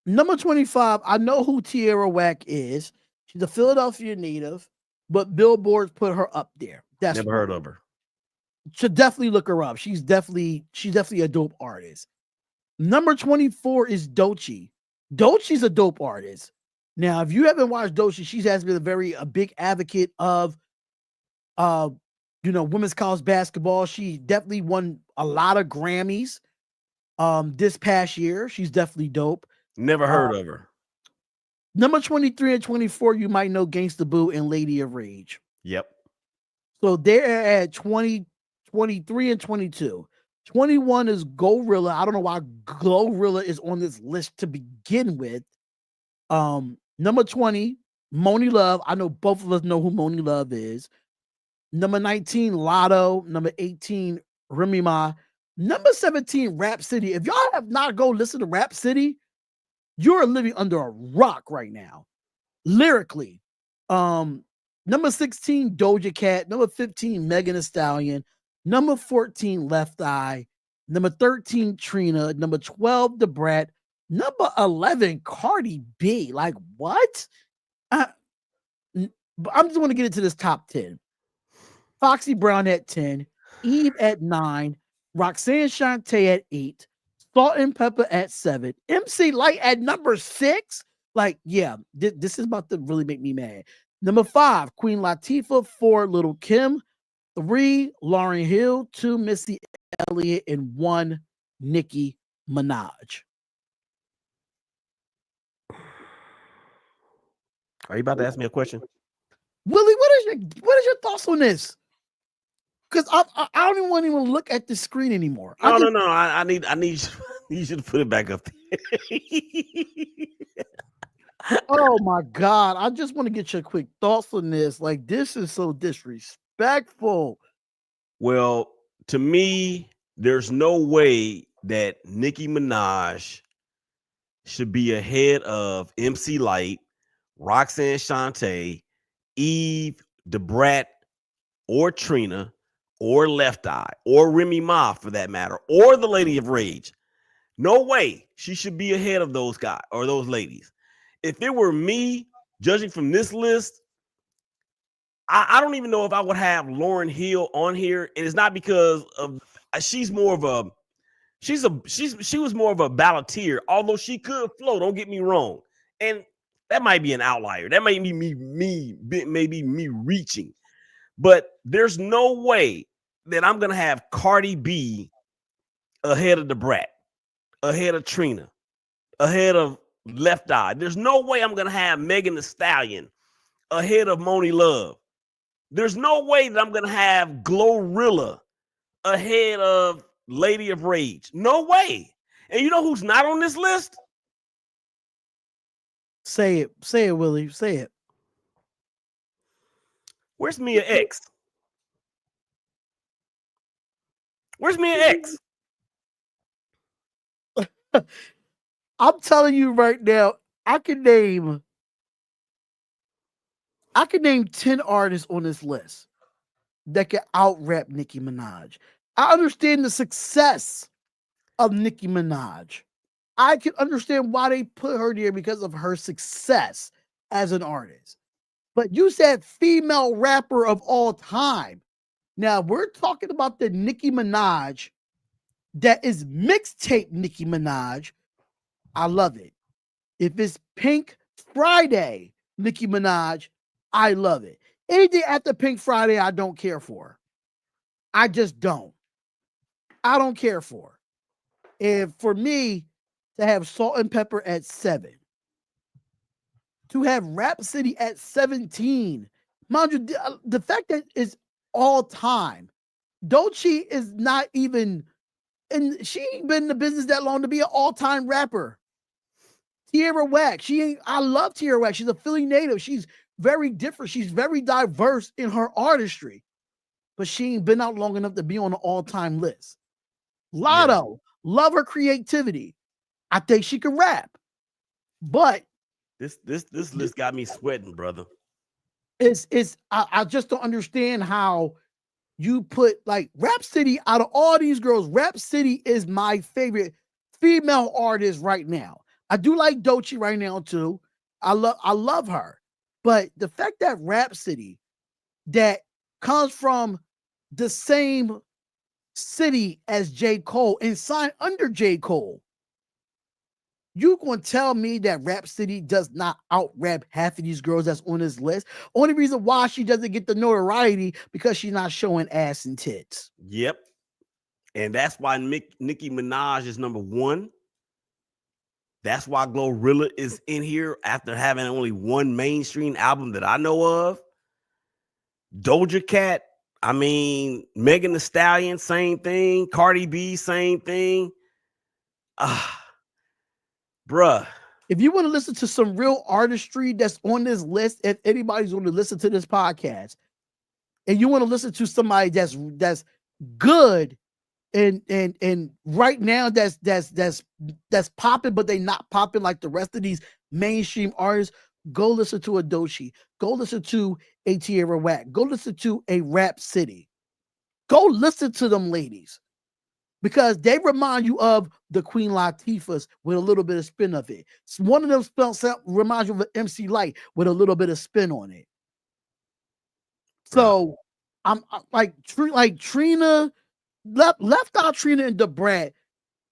number 25, I know who Tierra Whack is. She's a Philadelphia native, but Billboard put her up there. That's Never heard of her. Should definitely look her up. She's definitely a dope artist. Number 24 is Doechii. Doechii's a dope artist. Now, if you haven't watched Doechii, she has been a big advocate of women's college basketball. She definitely won a lot of Grammys this past year. She's definitely dope. Never heard of her. Number 23 and 24, you might know Gangsta Boo and Lady of Rage. Yep. So they're at 20, 23, and 22. 21 is Gorilla. I don't know why Gorilla is on this list to begin with. Number 20, Moni Love. I know both of us know who Moni Love is. Number 19, Lotto. Number 18, Remy Ma. Number 17, Rap City. If y'all have not go listen to Rap City, you're living under a rock right now. Lyrically. Number 16, Doja Cat. Number 15, Megan Thee Stallion. Number 14, Left Eye. Number 13, Trina. Number 12, Da Brat. Number 11, Cardi B. Like, what? I'm just going to get into this top 10. Foxy Brown at 10. Eve at 9. Roxanne Shante at 8. Salt and Pepper at 7. MC Light at number 6. Like, yeah, this is about to really make me mad. Number 5, Queen Latifah. 4, Little Kim. 3, Lauryn Hill. 2, Missy Elliott. And 1, Nicki Minaj. Are you about to ask me a question? Willie, what is your thoughts on this? Because I don't even want to look at the screen anymore. No. I need you to put it back up there. Oh my God. I just want to get your quick thoughts on this. Like, this is so disrespectful. Well, to me, there's no way that Nicki Minaj should be ahead of MC Light, Roxanne Shante, Eve, Da Brat, or Trina, or Left Eye, or Remy Ma for that matter, or the Lady of Rage. No way she should be ahead of those guys or those ladies. If it were me, judging from this list, I don't even know if I would have Lauryn Hill on here. And it's not because of she was more of a balladeer, although she could flow, don't get me wrong. And That might be an outlier. That might be maybe me reaching. But there's no way that I'm gonna have Cardi B ahead of the Brat, ahead of Trina, ahead of Left Eye. There's no way I'm gonna have Megan Thee Stallion ahead of Moni Love. There's no way that I'm gonna have Glorilla ahead of Lady of Rage. No way. And you know who's not on this list? Say it, Willie. Say it. Where's Mia X? Where's Mia X? I'm telling you right now, I can name 10 artists on this list that can out-rap Nicki Minaj. I understand the success of Nicki Minaj. I can understand why they put her there because of her success as an artist. But you said female rapper of all time. Now we're talking about the Nicki Minaj that is mixtape Nicki Minaj. I love it. If it's Pink Friday Nicki Minaj, I love it. Anything after Pink Friday, I don't care for. I just don't. I don't care for. And for me to have Salt and Pepper at 7, to have Rap City at 17, mind you, the fact that it's all time. Doechii is not even, and she ain't been in the business that long to be an all-time rapper. Tierra Whack, I love Tierra Whack. She's a Philly native. She's very different. She's very diverse in her artistry, but she ain't been out long enough to be on the all-time list. Lotto, love her creativity. I think she can rap, but this list got me sweating, brother. I just don't understand how you put like Rap City out of all these girls. Rap City is my favorite female artist right now. I do like Doechii right now too. I love her, but the fact that Rap City that comes from the same city as J. Cole and signed under J. Cole, you gonna tell me that Rap City does not out-rap half of these girls that's on this list? Only reason why she doesn't get the notoriety because she's not showing ass and tits. Yep. And that's why Nicki Minaj is number 1. That's why Glorilla is in here after having only one mainstream album that I know of. Doja Cat, I mean, Megan Thee Stallion, same thing. Cardi B, same thing. Bruh. If you want to listen to some real artistry that's on this list, if anybody's going to listen to this podcast, and you want to listen to somebody that's good and right now that's popping, but they not popping like the rest of these mainstream artists, go listen to a Doechii, go listen to a Tierra Whack, go listen to a Rap City, go listen to them ladies, because they remind you of the Queen Latifahs with a little bit of spin of it. One of them reminds you of an MC Light with a little bit of spin on it. So I'm like Trina, left out Trina and the Brat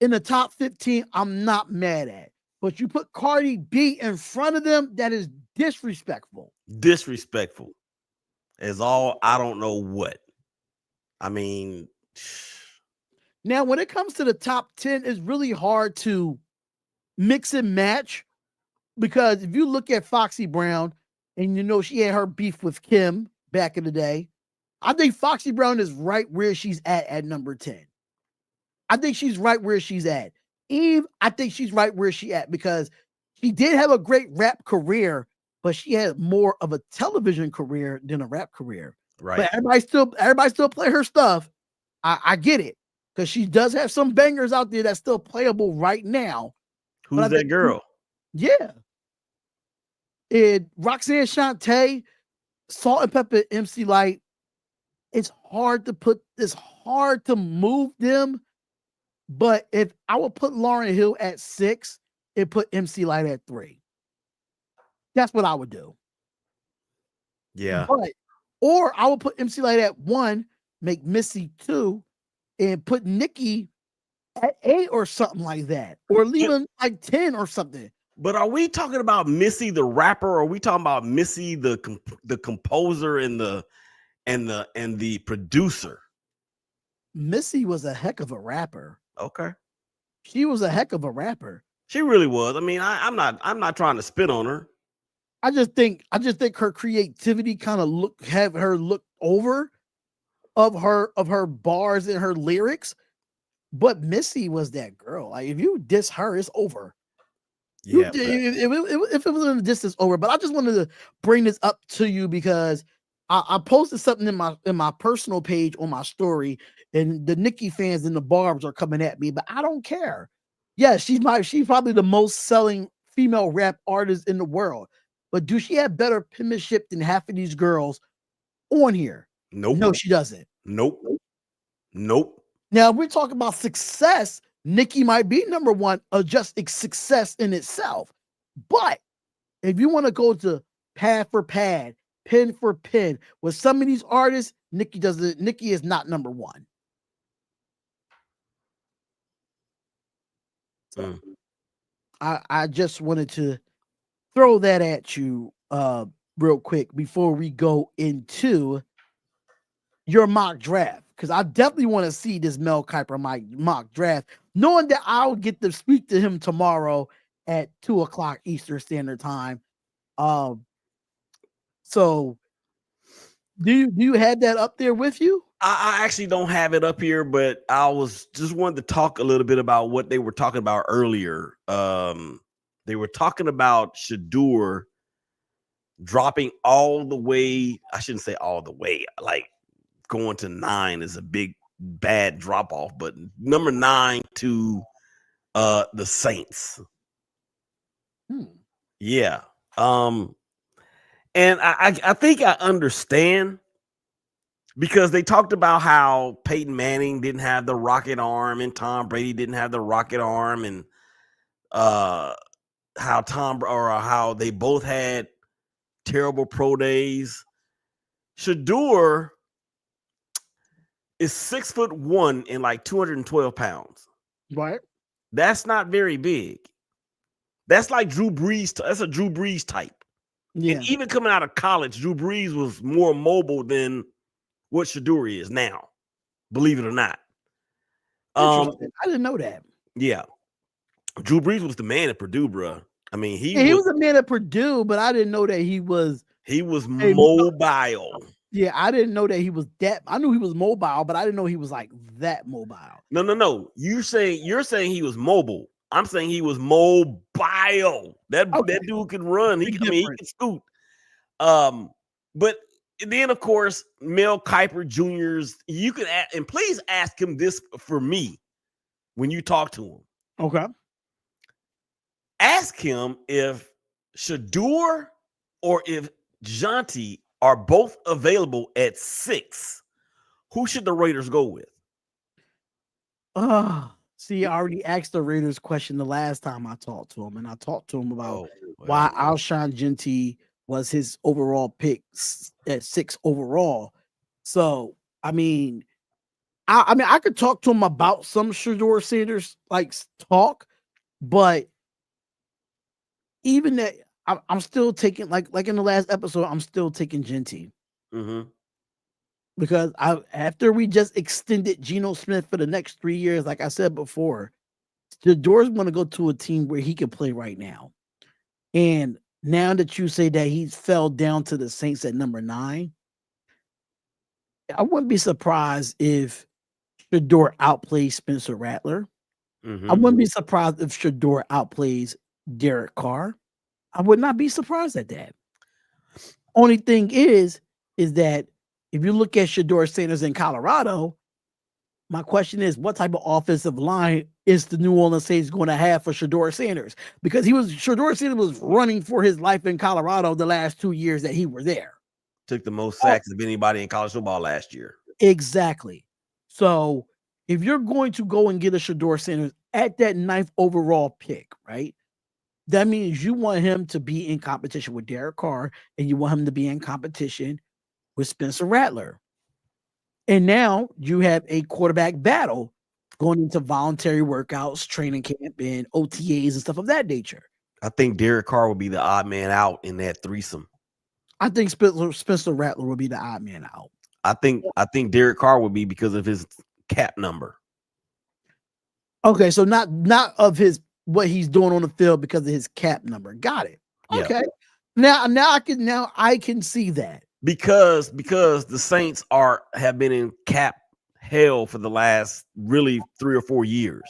in the top 15, I'm not mad at. But you put Cardi B in front of them, that is disrespectful. Disrespectful is all. I don't know what. I mean, now when it comes to the top 10, it's really hard to mix and match, because if you look at Foxy Brown, and you know she had her beef with Kim back in the day, I think Foxy Brown is right where she's at number 10. I think she's right where she's at. Eve, I think she's right where she at, because she did have a great rap career, but she had more of a television career than a rap career. right. But everybody still play her stuff. I get it, because she does have some bangers out there that's still playable right now. Who's that girl? Yeah. And Roxanne Shante, Salt and Pepper, MC Light. It's hard to move them. But if I would put Lauryn Hill at 6 and put MC Light at 3, that's what I would do. Yeah. Or I would put MC Light at 1, make Missy 2, and put Nicki at 8 or something like that. Or leave him like 10 or something. But are we talking about Missy the rapper, or are we talking about Missy the composer and the producer? Missy was a heck of a rapper. Okay. She was a heck of a rapper. She really was. I mean, I'm not trying to spit on her. I just think her creativity kind of have her look over of her bars and her lyrics. But Missy was that girl. Like, if you diss her, it's over. Yeah. If it was in the distance, over. But I just wanted to bring this up to you because I posted something in my personal page on my story, and the Nicki fans and the Barbs are coming at me, but I don't care. Yeah, she's probably the most selling female rap artist in the world. But do she have better penmanship than half of these girls on here? Nope. No, she doesn't. Nope. Now, if we're talking about success, Nicki might be number one, just success in itself. But if you want to go to pad for pad, pen for pen, with some of these artists, Nicki is not number one. So I just wanted to throw that at you real quick before we go into your mock draft, because I definitely want to see this Mel Kiper mock draft, knowing that I'll get to speak to him tomorrow at 2:00 Eastern Standard Time. So do you have that up there with you? I actually don't have it up here, but I was just wanted to talk a little bit about what they were talking about earlier. They were talking about Shedeur dropping all the way. I shouldn't say all the way. Like, going to 9 is a big bad drop off, but number 9 to the Saints. Yeah. And I think I understand, because they talked about how Peyton Manning didn't have the rocket arm and Tom Brady didn't have the rocket arm, and how they both had terrible pro days. Shedeur is 6'1" and like 212 pounds. Right. That's not very big. That's like Drew Brees. That's a Drew Brees type. Yeah. And even coming out of college, Drew Brees was more mobile than what Shedeur is now, believe it or not. I didn't know that. Yeah. Drew Brees was the man at Purdue, bro. I mean, he was a man at Purdue, but I didn't know that he was mobile. Yeah, I didn't know that he was that. I knew he was mobile, but I didn't know he was like that mobile. No. You're saying he was mobile. I'm saying he was mobile. That dude could run. He could scoot. But then, of course, Mel Kiper Jr.'s, you can and please ask him this for me when you talk to him. Okay. Ask him if Shedeur or if Jonty are both available at 6. Who should the Raiders go with? See, I already asked the Raiders question the last time I talked to him, and I talked to him about why Alshon Jeudy was his overall pick at 6 overall. So, I mean, I could talk to him about some Shedeur Sanders like talk, but even that, I'm still taking like in the last episode, I'm still taking Jeudy. Because after we just extended Geno Smith for the next 3 years, like I said before, Shedeur's going to go to a team where he can play right now. And now that you say that he fell down to the Saints at number 9, I wouldn't be surprised if Shedeur outplays Spencer Rattler. I wouldn't be surprised if Shedeur outplays Derek Carr. I would not be surprised at that. Only thing is that if you look at Shedeur Sanders in Colorado, my question is, what type of offensive line is the New Orleans Saints going to have for Shedeur Sanders? Because Shedeur Sanders was running for his life in Colorado the last 2 years that he were there. Took the most sacks of anybody in college football last year. Exactly. So if you're going to go and get a Shedeur Sanders at that 9th overall pick, right? That means you want him to be in competition with Derek Carr, and you want him to be in competition with Spencer Rattler. And now you have a quarterback battle going into voluntary workouts, training camp, and OTAs and stuff of that nature. I think Derek Carr would be the odd man out in that threesome. I think Spencer Rattler will be the odd man out. I think Derek Carr would be because of his cap number. Okay, so not of his what he's doing on the field because of his cap number. Got it. Yeah. Okay. Now I can see that. Because the Saints have been in cap hell for the last really 3 or 4 years.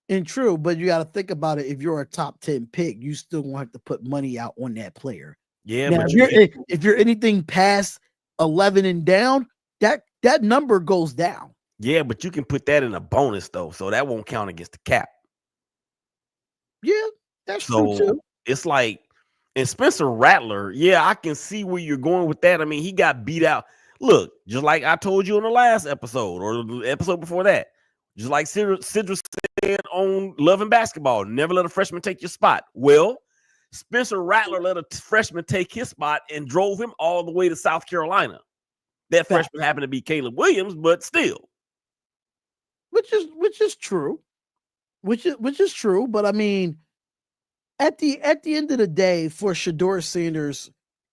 And true, but you got to think about it. If you're a top 10 pick, you still want to put money out on that player. Yeah, now, but if you're anything past 11 and down, that number goes down. Yeah, but you can put that in a bonus though, so that won't count against the cap. Yeah, that's true too. It's like, and Spencer Rattler, yeah, I can see where you're going with that. I mean, he got beat out. Look, just like I told you in the last episode or the episode before that, just like Sidra said on Love and Basketball, never let a freshman take your spot. Well, Spencer Rattler let a freshman take his spot and drove him all the way to South Carolina. That freshman happened to be Caleb Williams, but still. Which is true. Which is true, but I mean, at the end of the day, for Shedeur Sanders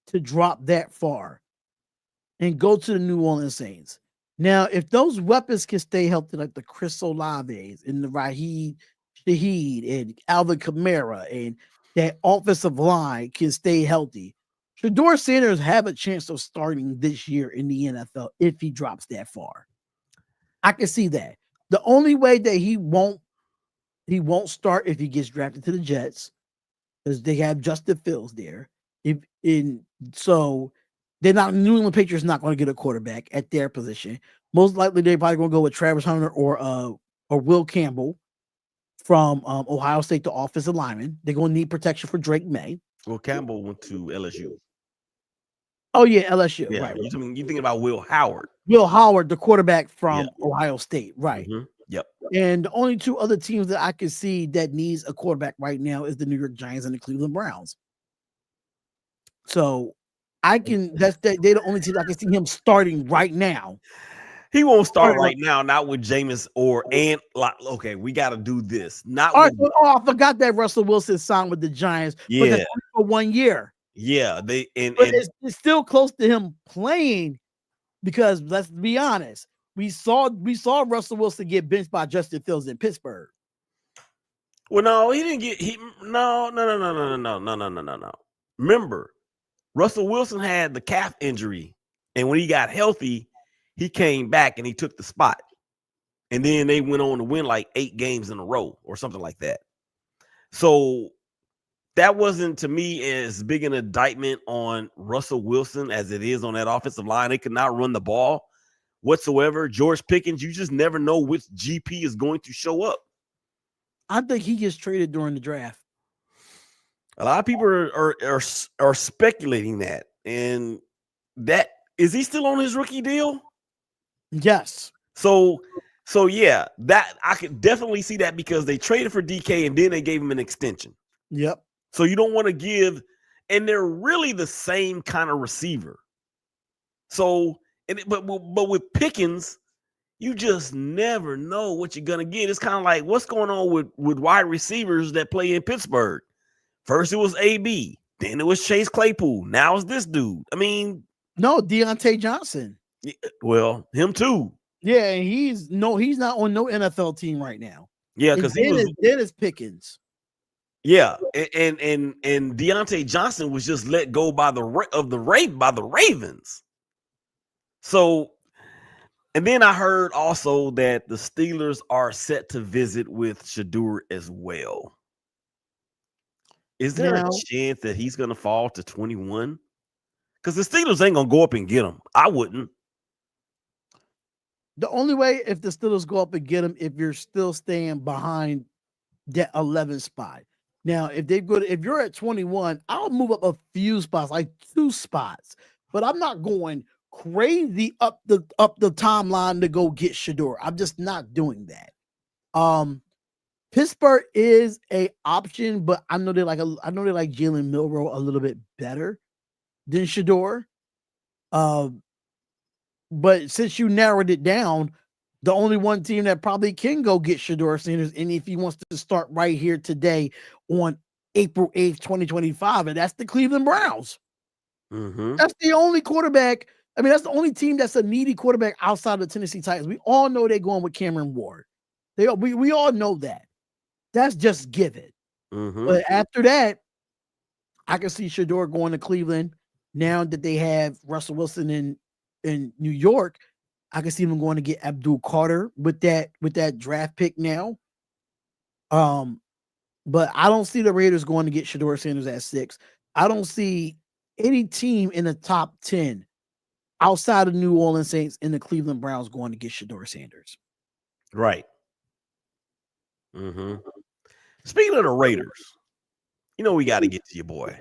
to drop that far and go to the New Orleans Saints. Now, if those weapons can stay healthy, like the Chris Olaves and the Raheem Shaheed and Alvin Kamara, and that offensive line can stay healthy, Shedeur Sanders have a chance of starting this year in the NFL if he drops that far. I can see that. The only way that he won't start if he gets drafted to the Jets, because they have Justin Fields there. So they're not New England Patriots not going to get a quarterback at their position. Most likely they're probably going to go with Travis Hunter or Will Campbell from Ohio State, the offensive lineman. They're going to need protection for Drake May. Will Campbell went to LSU. Oh yeah, LSU. Yeah, Right. You thinking about Will Howard? Will Howard, the quarterback from Ohio State. Right. Mm-hmm. Yep. And the only two other teams that I can see that needs a quarterback right now is the New York Giants and the Cleveland Browns. So they're the only team I can see him starting right now. He won't start right now, not with Jameis okay, we got to do this. I forgot that Russell Wilson signed with the Giants, but that's only for 1 year. Yeah, but it's still close to him playing because let's be honest, we saw Russell Wilson get benched by Justin Fields in Pittsburgh. Well, no, he didn't get no. Remember, Russell Wilson had the calf injury, and when he got healthy, he came back and he took the spot. And then they went on to win like 8 games in a row or something like that. So that wasn't, to me, as big an indictment on Russell Wilson as it is on that offensive line. They could not run the ball whatsoever. George Pickens, you just never know which GP is going to show up. I think he gets traded during the draft. A lot of people are speculating that. And that, is he still on his rookie deal? Yes. So yeah, that I could definitely see that because they traded for DK and then they gave him an extension. Yep. So you don't want to give, and they're really the same kind of receiver. So, but with Pickens, you just never know what you're gonna get. It's kind of like what's going on with wide receivers that play in Pittsburgh. First it was AB, then it was Chase Claypool. Now it's this dude. I mean, no, Deontay Johnson. Well, him too. Yeah, he's not on no NFL team right now. Yeah, because Dennis Pickens. Yeah, and Deontay Johnson was just let go by the Ravens. So, and then I heard also that the Steelers are set to visit with Shedeur as well. Is there a chance that he's going to fall to 21? Because the Steelers ain't going to go up and get him. I wouldn't. The only way if the Steelers go up and get him, if you're still staying behind that 11 spot. Now, if you're at 21, I'll move up a few spots, like 2 spots, but I'm not going crazy up the timeline to go get Shedeur. I'm just not doing that. Pittsburgh is a option, but I know they like Jalen Milroe a little bit better than Shedeur. But since you narrowed it down, the only one team that probably can go get Shedeur Sanders, and if he wants to start right here today on April 8th, 2025, and that's the Cleveland Browns. Mm-hmm. That's the only quarterback. I mean, that's the only team that's a needy quarterback outside of the Tennessee Titans. We all know they're going with Cameron Ward. We all know that. That's just given. Mm-hmm. But after that, I can see Shedeur going to Cleveland. Now that they have Russell Wilson in New York, I can see them going to get Abdul Carter with that draft pick now. But I don't see the Raiders going to get Shedeur Sanders at 6. I don't see any team in the top 10 outside of New Orleans Saints and the Cleveland Browns going to get Shedeur Sanders. Right. Mm-hmm. Speaking of the Raiders, we got to get to your boy.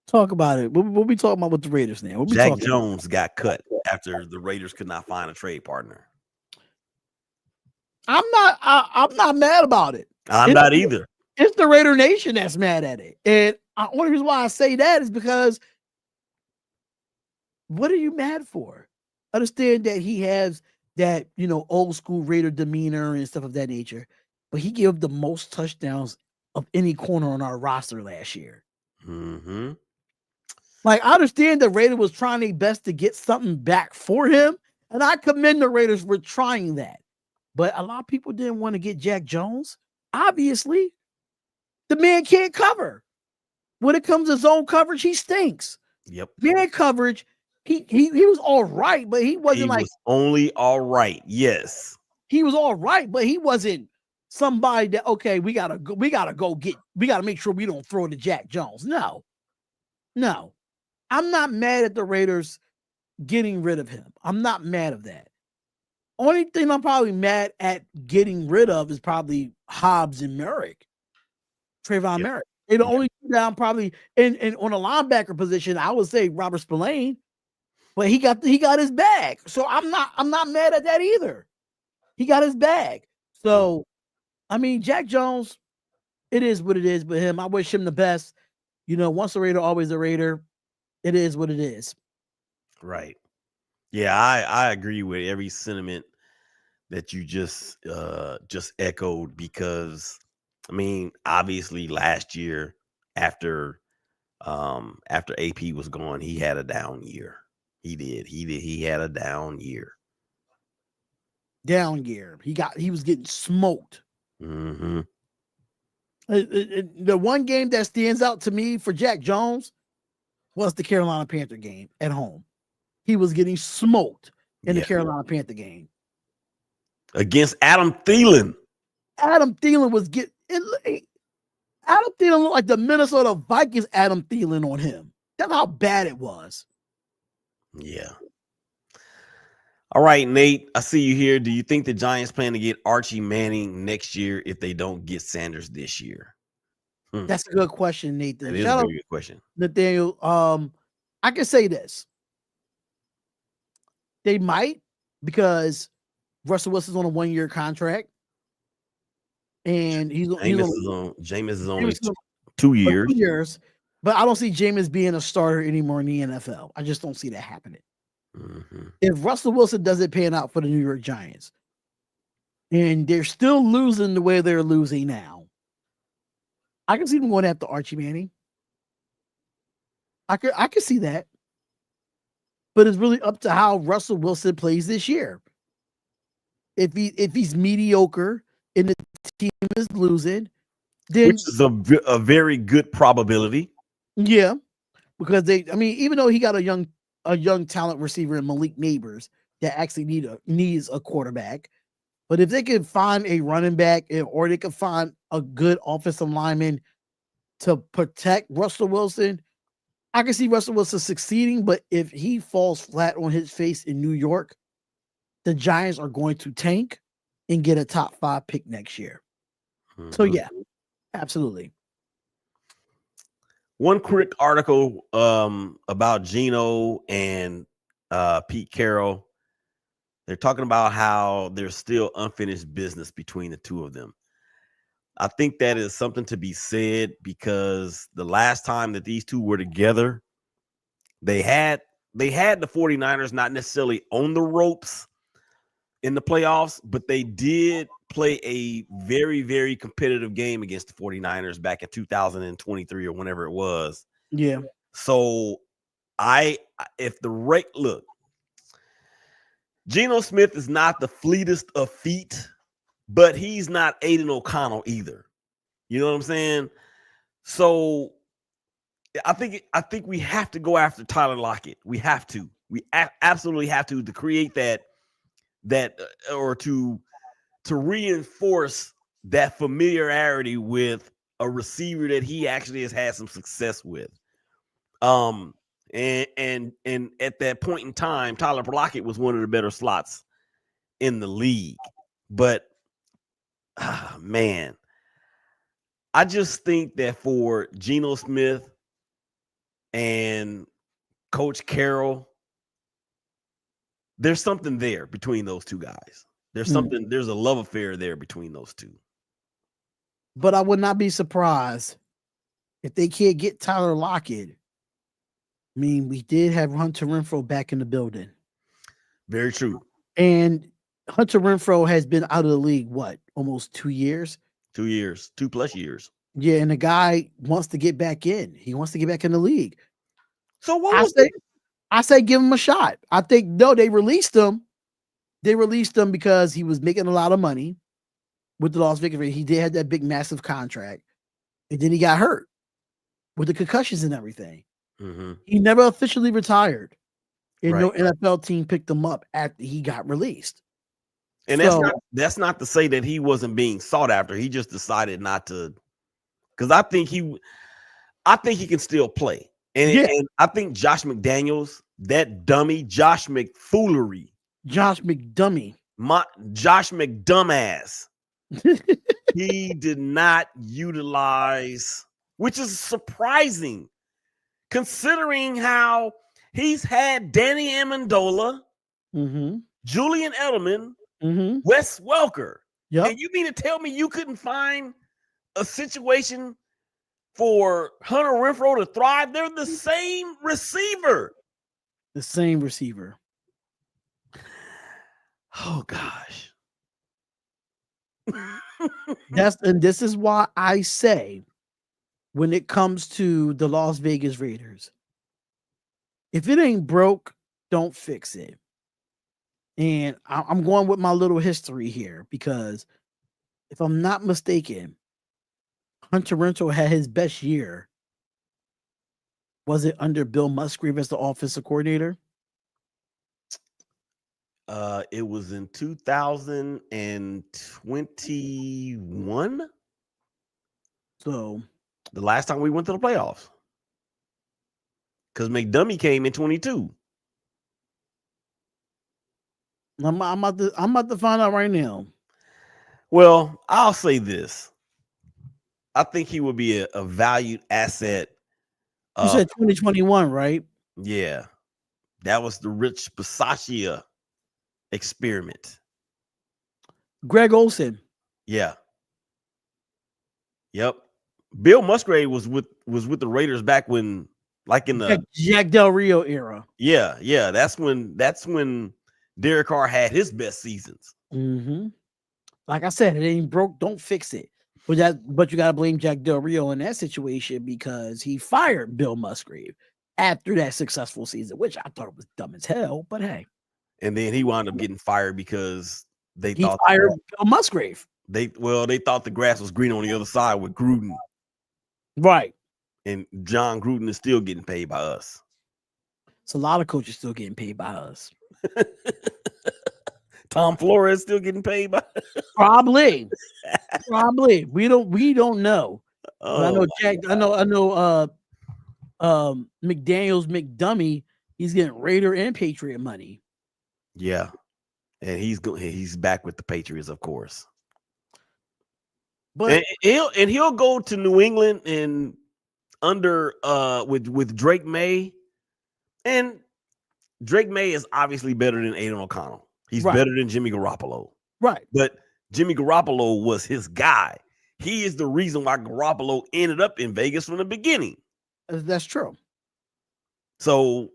Talk about it. We'll be talking about with the Raiders now. Jack Jones got cut after the Raiders could not find a trade partner. I'm not mad about it. I'm not either. It's the Raider Nation that's mad at it. And the only reason why I say that is because what are you mad for? Understand that he has that, old school Raider demeanor and stuff of that nature, but he gave the most touchdowns of any corner on our roster last year. Mm-hmm. Like, I understand the Raiders was trying their best to get something back for him, and I commend the Raiders for trying that. But a lot of people didn't want to get Jack Jones. Obviously, the man can't cover. When it comes to zone coverage, he stinks. Yep. Man coverage, he was all right, but he wasn't was only all right. Yes. He was all right, but he wasn't somebody that, okay, we gotta make sure we don't throw to Jack Jones. No. I'm not mad at the Raiders getting rid of him. I'm not mad of that. Only thing I'm probably mad at getting rid of is probably Hobbs and Merrick. Trayvon Merrick. They're the only two that I'm probably in on a linebacker position. I would say Robert Spillane, but he got his bag. So I'm not mad at that either. He got his bag. So I mean, Jack Jones, it is what it is with him. I wish him the best. Once a Raider, always a Raider. It is what it is. Right. Yeah, I agree with every sentiment that you just echoed, because I mean, obviously last year after AP was gone, he had a down year. He did. He had a down year. Down year. He was getting smoked. Mm-hmm. The one game that stands out to me for Jack Jones was the Carolina Panther game at home. He was getting smoked in the Carolina Panther game against Adam Thielen. Adam Thielen looked like the Minnesota Vikings Adam Thielen on him. That's how bad it was. Yeah. All right, Nate, I see you here. Do you think the Giants plan to get Archie Manning next year if they don't get Sanders this year? That's a good question, Nathan. That is a very good question, Nathaniel. I can say this. They might, because Russell Wilson's on a 1-year contract. And Jameis is only 2 years. 2 years. But I don't see Jameis being a starter anymore in the NFL. I just don't see that happening. Mm-hmm. If Russell Wilson doesn't pan out for the New York Giants, and they're still losing the way they're losing now, I can see them going after Archie Manning. I could see that. But it's really up to how Russell Wilson plays this year. If he's mediocre and the team is losing, then which is a very good probability. Yeah, because even though he got a young talent receiver in Malik Neighbors that actually needs a quarterback, but if they can find a running back or they can find a good offensive lineman to protect Russell Wilson, I can see Russell Wilson succeeding. But if he falls flat on his face in New York, the Giants are going to tank and get a top 5 pick next year. Mm-hmm. So yeah, absolutely. One quick article about Geno and Pete Carroll. They're talking about how there's still unfinished business between the two of them. I think that is something to be said, because the last time that these two were together, they had the 49ers not necessarily on the ropes in the playoffs, but they did play a very, very competitive game against the 49ers back in 2023 or whenever it was. Yeah. So if the rate, look, Geno Smith is not the fleetest of feet, but he's not Aiden O'Connell either. You know what I'm saying? So I think we have to go after Tyler Lockett. We have to. We absolutely have to create that or to reinforce that familiarity with a receiver that he actually has had some success with. And at that point in time, Tyler Lockett was one of the better slots in the league. But man, I just think that for Geno Smith and Coach Carroll, there's something there between those two guys. There's a love affair there between those two. But I would not be surprised if they can't get Tyler Lockett. I mean, we did have Hunter Renfrow back in the building. Very true. And Hunter Renfrow has been out of the league, what, almost 2 years? 2 years, 2+ years. Yeah, and the guy wants to get back in. He wants to get back in the league. So I say give him a shot. I think, no, they released him. They released him because he was making a lot of money with the Las Vegas Raiders. He did have that big, massive contract. And then he got hurt with the concussions and everything. Mm-hmm. He never officially retired. And Right. no NFL team picked him up after he got released. And that's not to say that he wasn't being sought after. He just decided not to, because I think he can still play. And I think Josh McDaniels, that dummy, Josh McFoolery, Josh McDummy. Josh McDumbass, he did not utilize, which is surprising considering how he's had Danny Amendola, Julian Edelman, Wes Welker. Yep. And you mean to tell me you couldn't find a situation for Hunter Renfrow to thrive? They're the same receiver. The same receiver. Oh gosh. This is why I say, when it comes to the Las Vegas Raiders, if it ain't broke, don't fix it. And I'm going with my little history here because if I'm not mistaken, Hunter Renfrow had his best year. Was it under Bill Musgrave as the offensive coordinator? It was in 2021. So the last time we went to the playoffs. Because McDummy came in 22. I'm about to find out right now. Well, I'll say this. I think he would be a valued asset. You said 2021, right? Yeah. That was the Rich Bisaccia experiment. Greg Olsen. Yeah. Yep. Bill Musgrave was with the Raiders back when, like in the Jack Del Rio era. Yeah. That's when Derek Carr had his best seasons. Like I said, it ain't broke, don't fix it. But you gotta blame Jack Del Rio in that situation because he fired Bill Musgrave after that successful season, which I thought was dumb as hell. But hey. And then he wound up getting fired because he fired Bill Musgrave. They thought the grass was green on the other side with Gruden. Right. And John Gruden is still getting paid by us. So a lot of coaches still getting paid by us. Tom Flores still getting paid by Probably. We don't know. Oh, But I know McDaniels McDummy, he's getting Raider and Patriot money. Yeah. And he's back with the Patriots, of course. But he'll go to New England and under with Drake May. And Drake May is obviously better than Aiden O'Connell. He's better than Jimmy Garoppolo. Right. But Jimmy Garoppolo was his guy. He is the reason why Garoppolo ended up in Vegas from the beginning. That's true. So,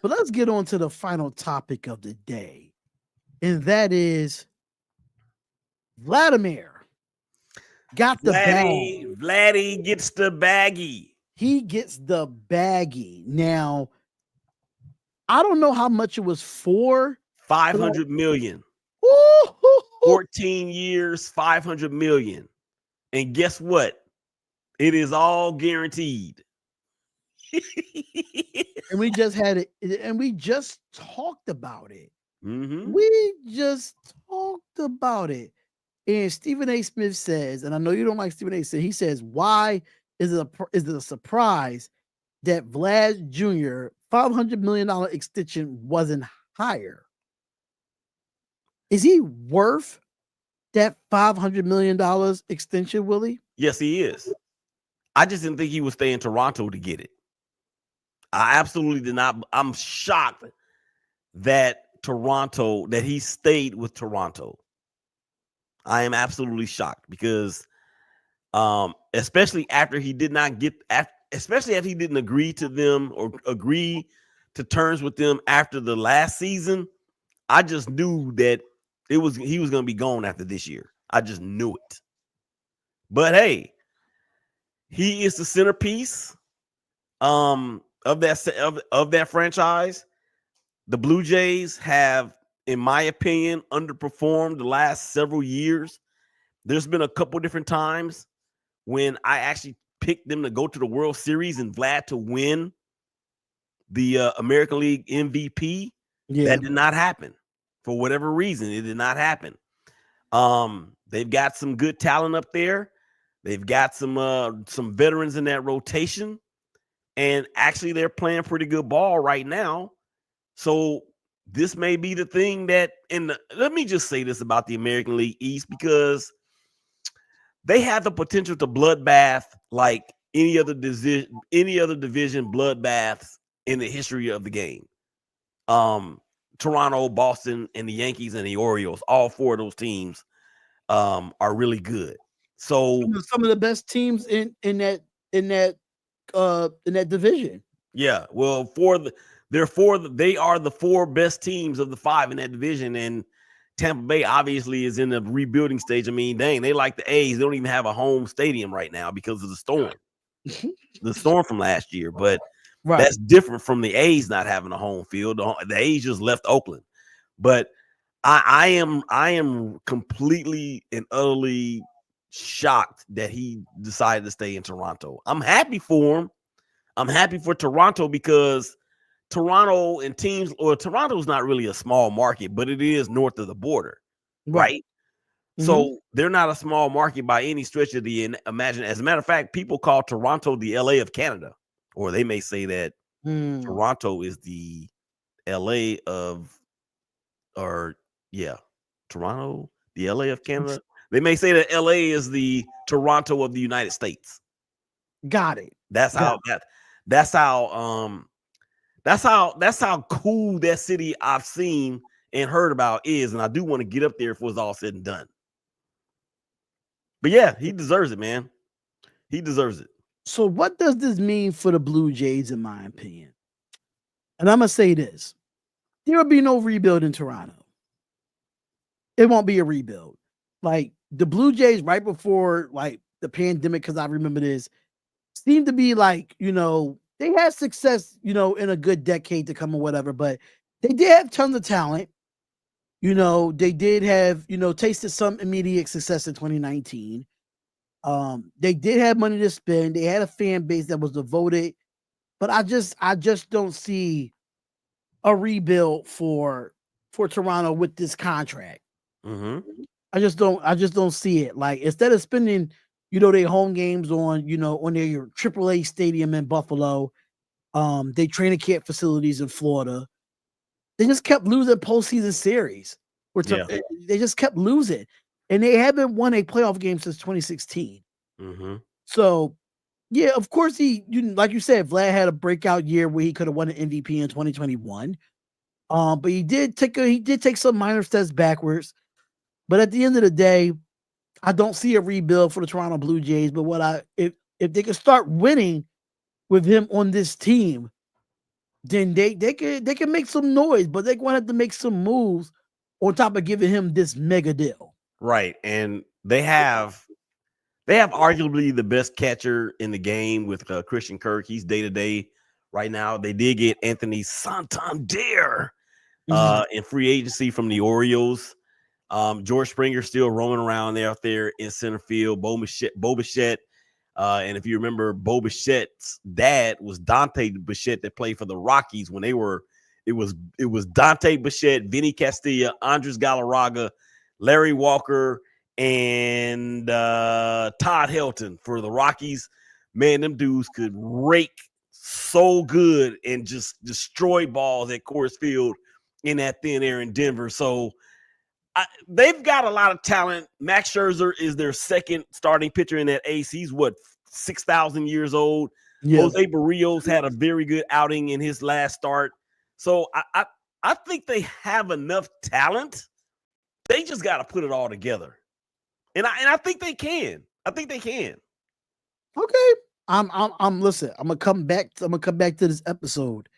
But let's get on to the final topic of the day, and that is Vladimir got the bag. Vladdy gets the baggie. He gets the baggie. Now, I don't know how much it was for. 500 million. Ooh, 14 years, 500 million. And guess what? It is all guaranteed. and we just had it, and we just talked about it. Mm-hmm. We just talked about it. And Stephen A. Smith says, and I know you don't like Stephen A. Smith, he says, why is it a surprise that Vlad Jr. $500 million extension wasn't higher? Is he worth that $500 million extension, Willie? Yes, he is. I just didn't think he would stay in Toronto to get it. I absolutely did not. I'm shocked that he stayed with Toronto. I am absolutely shocked because especially after he did not get, especially if he didn't agree to them or agree to terms with them after the last season, I just knew that he was going to be gone after this year. I just knew it. But hey, he is the centerpiece of that franchise. The Blue Jays have, in my opinion, underperformed the last several years. There's been a couple different times when I actually picked them to go to the World Series and Vlad to win the American League MVP. Yeah. That did not happen for whatever reason. It did not happen. They've got some good talent up there. They've got some veterans in that rotation, and actually they're playing pretty good ball right now. So this may be the thing that let me just say this about the American League East, because they have the potential to bloodbath like any other division bloodbaths in the history of the game. Toronto, Boston, and the Yankees and the Orioles, all four of those teams are really good. So some of the best teams in that division. Yeah, well, they are the four best teams of the five in that division, and Tampa Bay obviously is in the rebuilding stage. I mean, dang, they like the A's. They don't even have a home stadium right now because of the storm, the storm from last year. But that's different from the A's not having a home field. The A's just left Oakland. But I am completely and utterly shocked that he decided to stay in Toronto. I'm happy for him. I'm happy for Toronto because Toronto and teams, or Toronto's not really a small market, but it is north of the border, right? Mm-hmm. So they're not a small market by any stretch of the imagination. As a matter of fact, people call Toronto the LA of Canada, or they may say that Toronto is the LA of, Toronto, the LA of Canada. They may say that LA is the Toronto of the United States. Got it. That's how cool that city I've seen and heard about is, and I do want to get up there if it was all said and done. But yeah, he deserves it, man. He deserves it. So what does this mean for the Blue Jays, in my opinion? And I'm gonna say this: there will be no rebuild in Toronto. It won't be a rebuild. Like the Blue Jays, right before like the pandemic, because I remember this, seemed to be like, they had success, in a good decade to come or whatever, but they did have tons of talent. They did have, tasted some immediate success in 2019. They did have money to spend. They had a fan base that was devoted, but I just don't see a rebuild for Toronto with this contract. Mm-hmm. I just don't see it. Like, instead of spending, their home games on their AAA stadium in Buffalo, they training camp facilities in Florida, they just kept losing postseason series. They just kept losing, and they haven't won a playoff game since 2016. Mm-hmm. So, yeah, of course like you said, Vlad had a breakout year where he could have won an MVP in 2021. But he did take some minor steps backwards. But at the end of the day, I don't see a rebuild for the Toronto Blue Jays. But if they can start winning with him on this team, then they can make some noise, but they're gonna have to make some moves on top of giving him this mega deal. Right. And they have arguably the best catcher in the game with Christian Kirk. He's day to day right now. They did get Anthony Santander in free agency from the Orioles. George Springer still roaming around there out there in center field. Bo Bichette. And if you remember, Bo Bichette's dad was Dante Bichette that played for the Rockies when they were. It was Dante Bichette, Vinny Castilla, Andres Galarraga, Larry Walker, and Todd Helton for the Rockies. Man, them dudes could rake so good and just destroy balls at Coors Field in that thin air in Denver. So they've got a lot of talent. Max Scherzer is their second starting pitcher in that ace. He's 6,000 years old. Yeah. Jose Barrios had a very good outing in his last start. So I think they have enough talent. They just got to put it all together. And I think they can. I think they can. Okay. I'm listen, I'm gonna come back to this episode.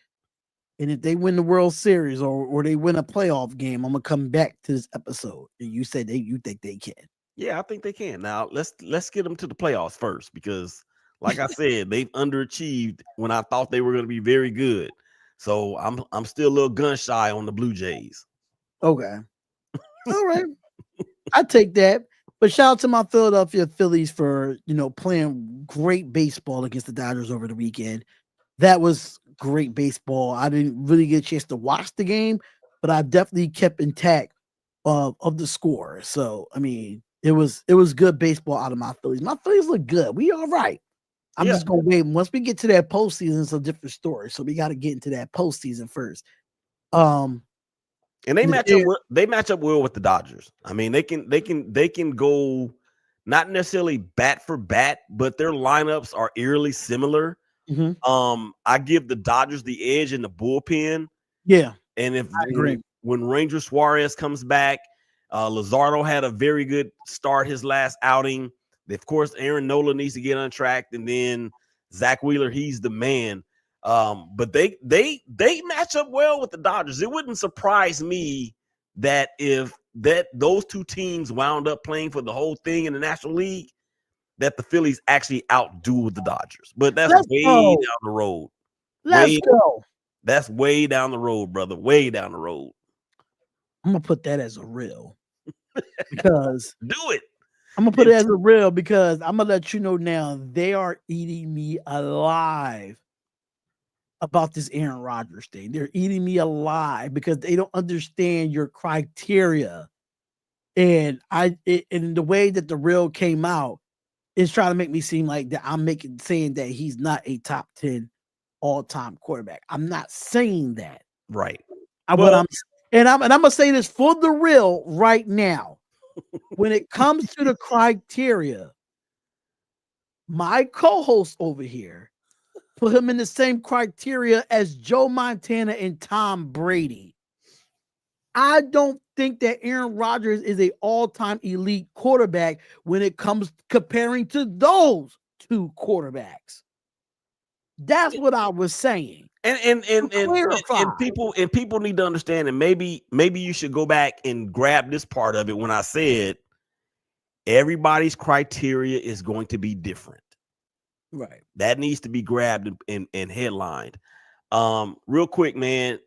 And if they win the World Series or they win a playoff game, I'm gonna come back to this episode. And you said you think they can. Yeah, I think they can. Now let's get them to the playoffs first, because like I said, they've underachieved when I thought they were going to be very good. So I'm still a little gun shy on the Blue Jays. Okay. All right. I take that. But shout out to my Philadelphia Phillies for, playing great baseball against the Dodgers over the weekend. That was great baseball. I didn't really get a chance to watch the game, but I definitely kept intact of the score. So, I mean, it was good baseball out of my Phillies. My Phillies look good. We all right. I'm just going to wait. Once we get to that postseason, it's a different story. So we got to get into that postseason first. And they match up well with the Dodgers. I mean, they can go not necessarily bat for bat, but their lineups are eerily similar. Mm-hmm. I give the Dodgers the edge in the bullpen. Yeah. And when Ranger Suarez comes back, Luzardo had a very good start his last outing. Of course, Aaron Nola needs to get untracked, and then Zach Wheeler, he's the man. But they match up well with the Dodgers. It wouldn't surprise me that if those two teams wound up playing for the whole thing in the National League, that the Phillies actually outdo the Dodgers. But that's way down the road. Let's go. That's way down the road, brother. Way down the road. I'm gonna put that as a real because do it. I'm gonna put it as a real because I'm gonna let you know now they are eating me alive about this Aaron Rodgers thing. They're eating me alive because they don't understand your criteria. And the way that the real came out is trying to make me seem like that I'm saying that he's not a top 10 all-time quarterback. I'm not saying that. Right. I'm gonna say this for the real right now. When it comes to the criteria, my co-host over here put him in the same criteria as Joe Montana and Tom Brady. I don't think that Aaron Rodgers is an all-time elite quarterback when it comes comparing to those two quarterbacks. That's what I was saying. And people need to understand, and maybe you should go back and grab this part of it when I said everybody's criteria is going to be different. Right. That needs to be grabbed and headlined. Real quick, man.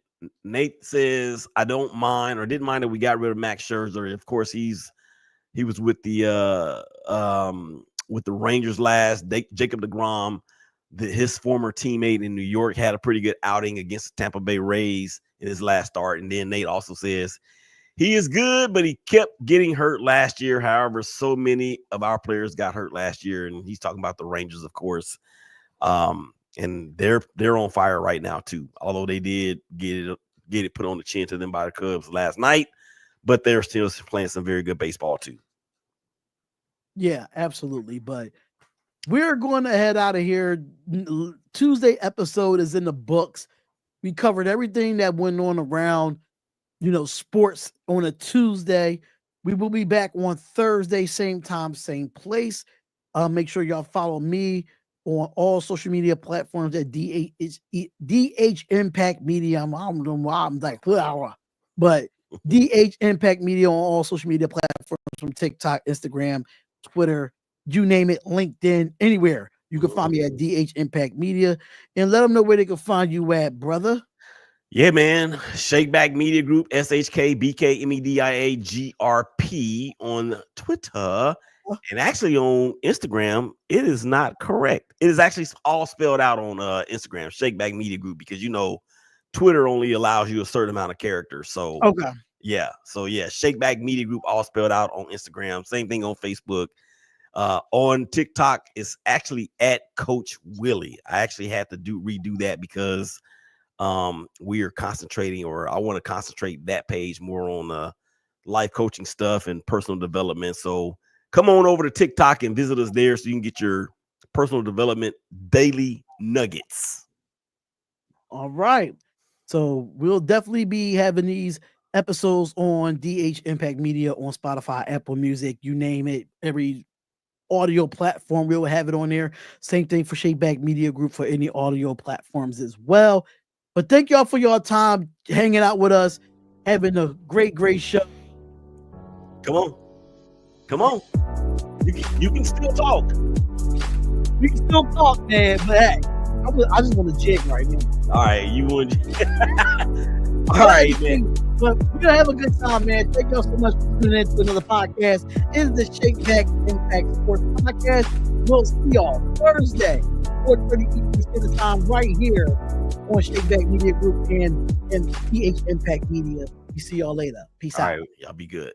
Nate says, I didn't mind that we got rid of Max Scherzer. Of course, he was with the Rangers last. Jacob deGrom, his former teammate in New York, had a pretty good outing against the Tampa Bay Rays in his last start. And then Nate also says he is good, but he kept getting hurt last year. However, so many of our players got hurt last year, and he's talking about the Rangers, of course. And they're on fire right now too. Although they did get it put on the chin to them by the Cubs last night, but they're still playing some very good baseball too. Yeah, absolutely. But we're going to head out of here. Tuesday episode is in the books. We covered everything that went on around, sports on a Tuesday. We will be back on Thursday, same time, same place. Make sure y'all follow me on all social media platforms at DH Impact Media. I don't know why I'm like, but DH Impact Media on all social media platforms from TikTok, Instagram, Twitter, you name it, LinkedIn, anywhere. You can find me at DH Impact Media, and let them know where they can find you at, brother. Yeah, man. ShakeBack Media Group, ShakeBackGRP on Twitter. And actually on Instagram, it is not correct. It is actually all spelled out on Instagram, ShakeBack Media Group, because Twitter only allows you a certain amount of characters. So okay. Yeah. So yeah, ShakeBack Media Group, all spelled out on Instagram. Same thing on Facebook. On TikTok, it's actually at Coach Willie. I actually had to redo that because we are concentrating, or I want to concentrate that page more on life coaching stuff and personal development. So come on over to TikTok and visit us there so you can get your personal development daily nuggets. All right. So we'll definitely be having these episodes on DH Impact Media on Spotify, Apple Music, you name it, every audio platform, we'll have it on there. Same thing for ShakeBack Media Group for any audio platforms as well. But thank y'all for your time hanging out with us, having a great show. Come on. You can still talk. We can still talk, man. But hey, I just want to jig right now. All right, you want? All right, man. But we're gonna have a good time, man. Thank y'all so much for tuning in to another podcast. It's the ShakeBack Impact Sports Podcast. We'll see y'all Thursday, 4:30 Eastern Standard Time, right here on ShakeBack Media Group and PH Impact Media. We see y'all later. Peace out. All right, y'all be good.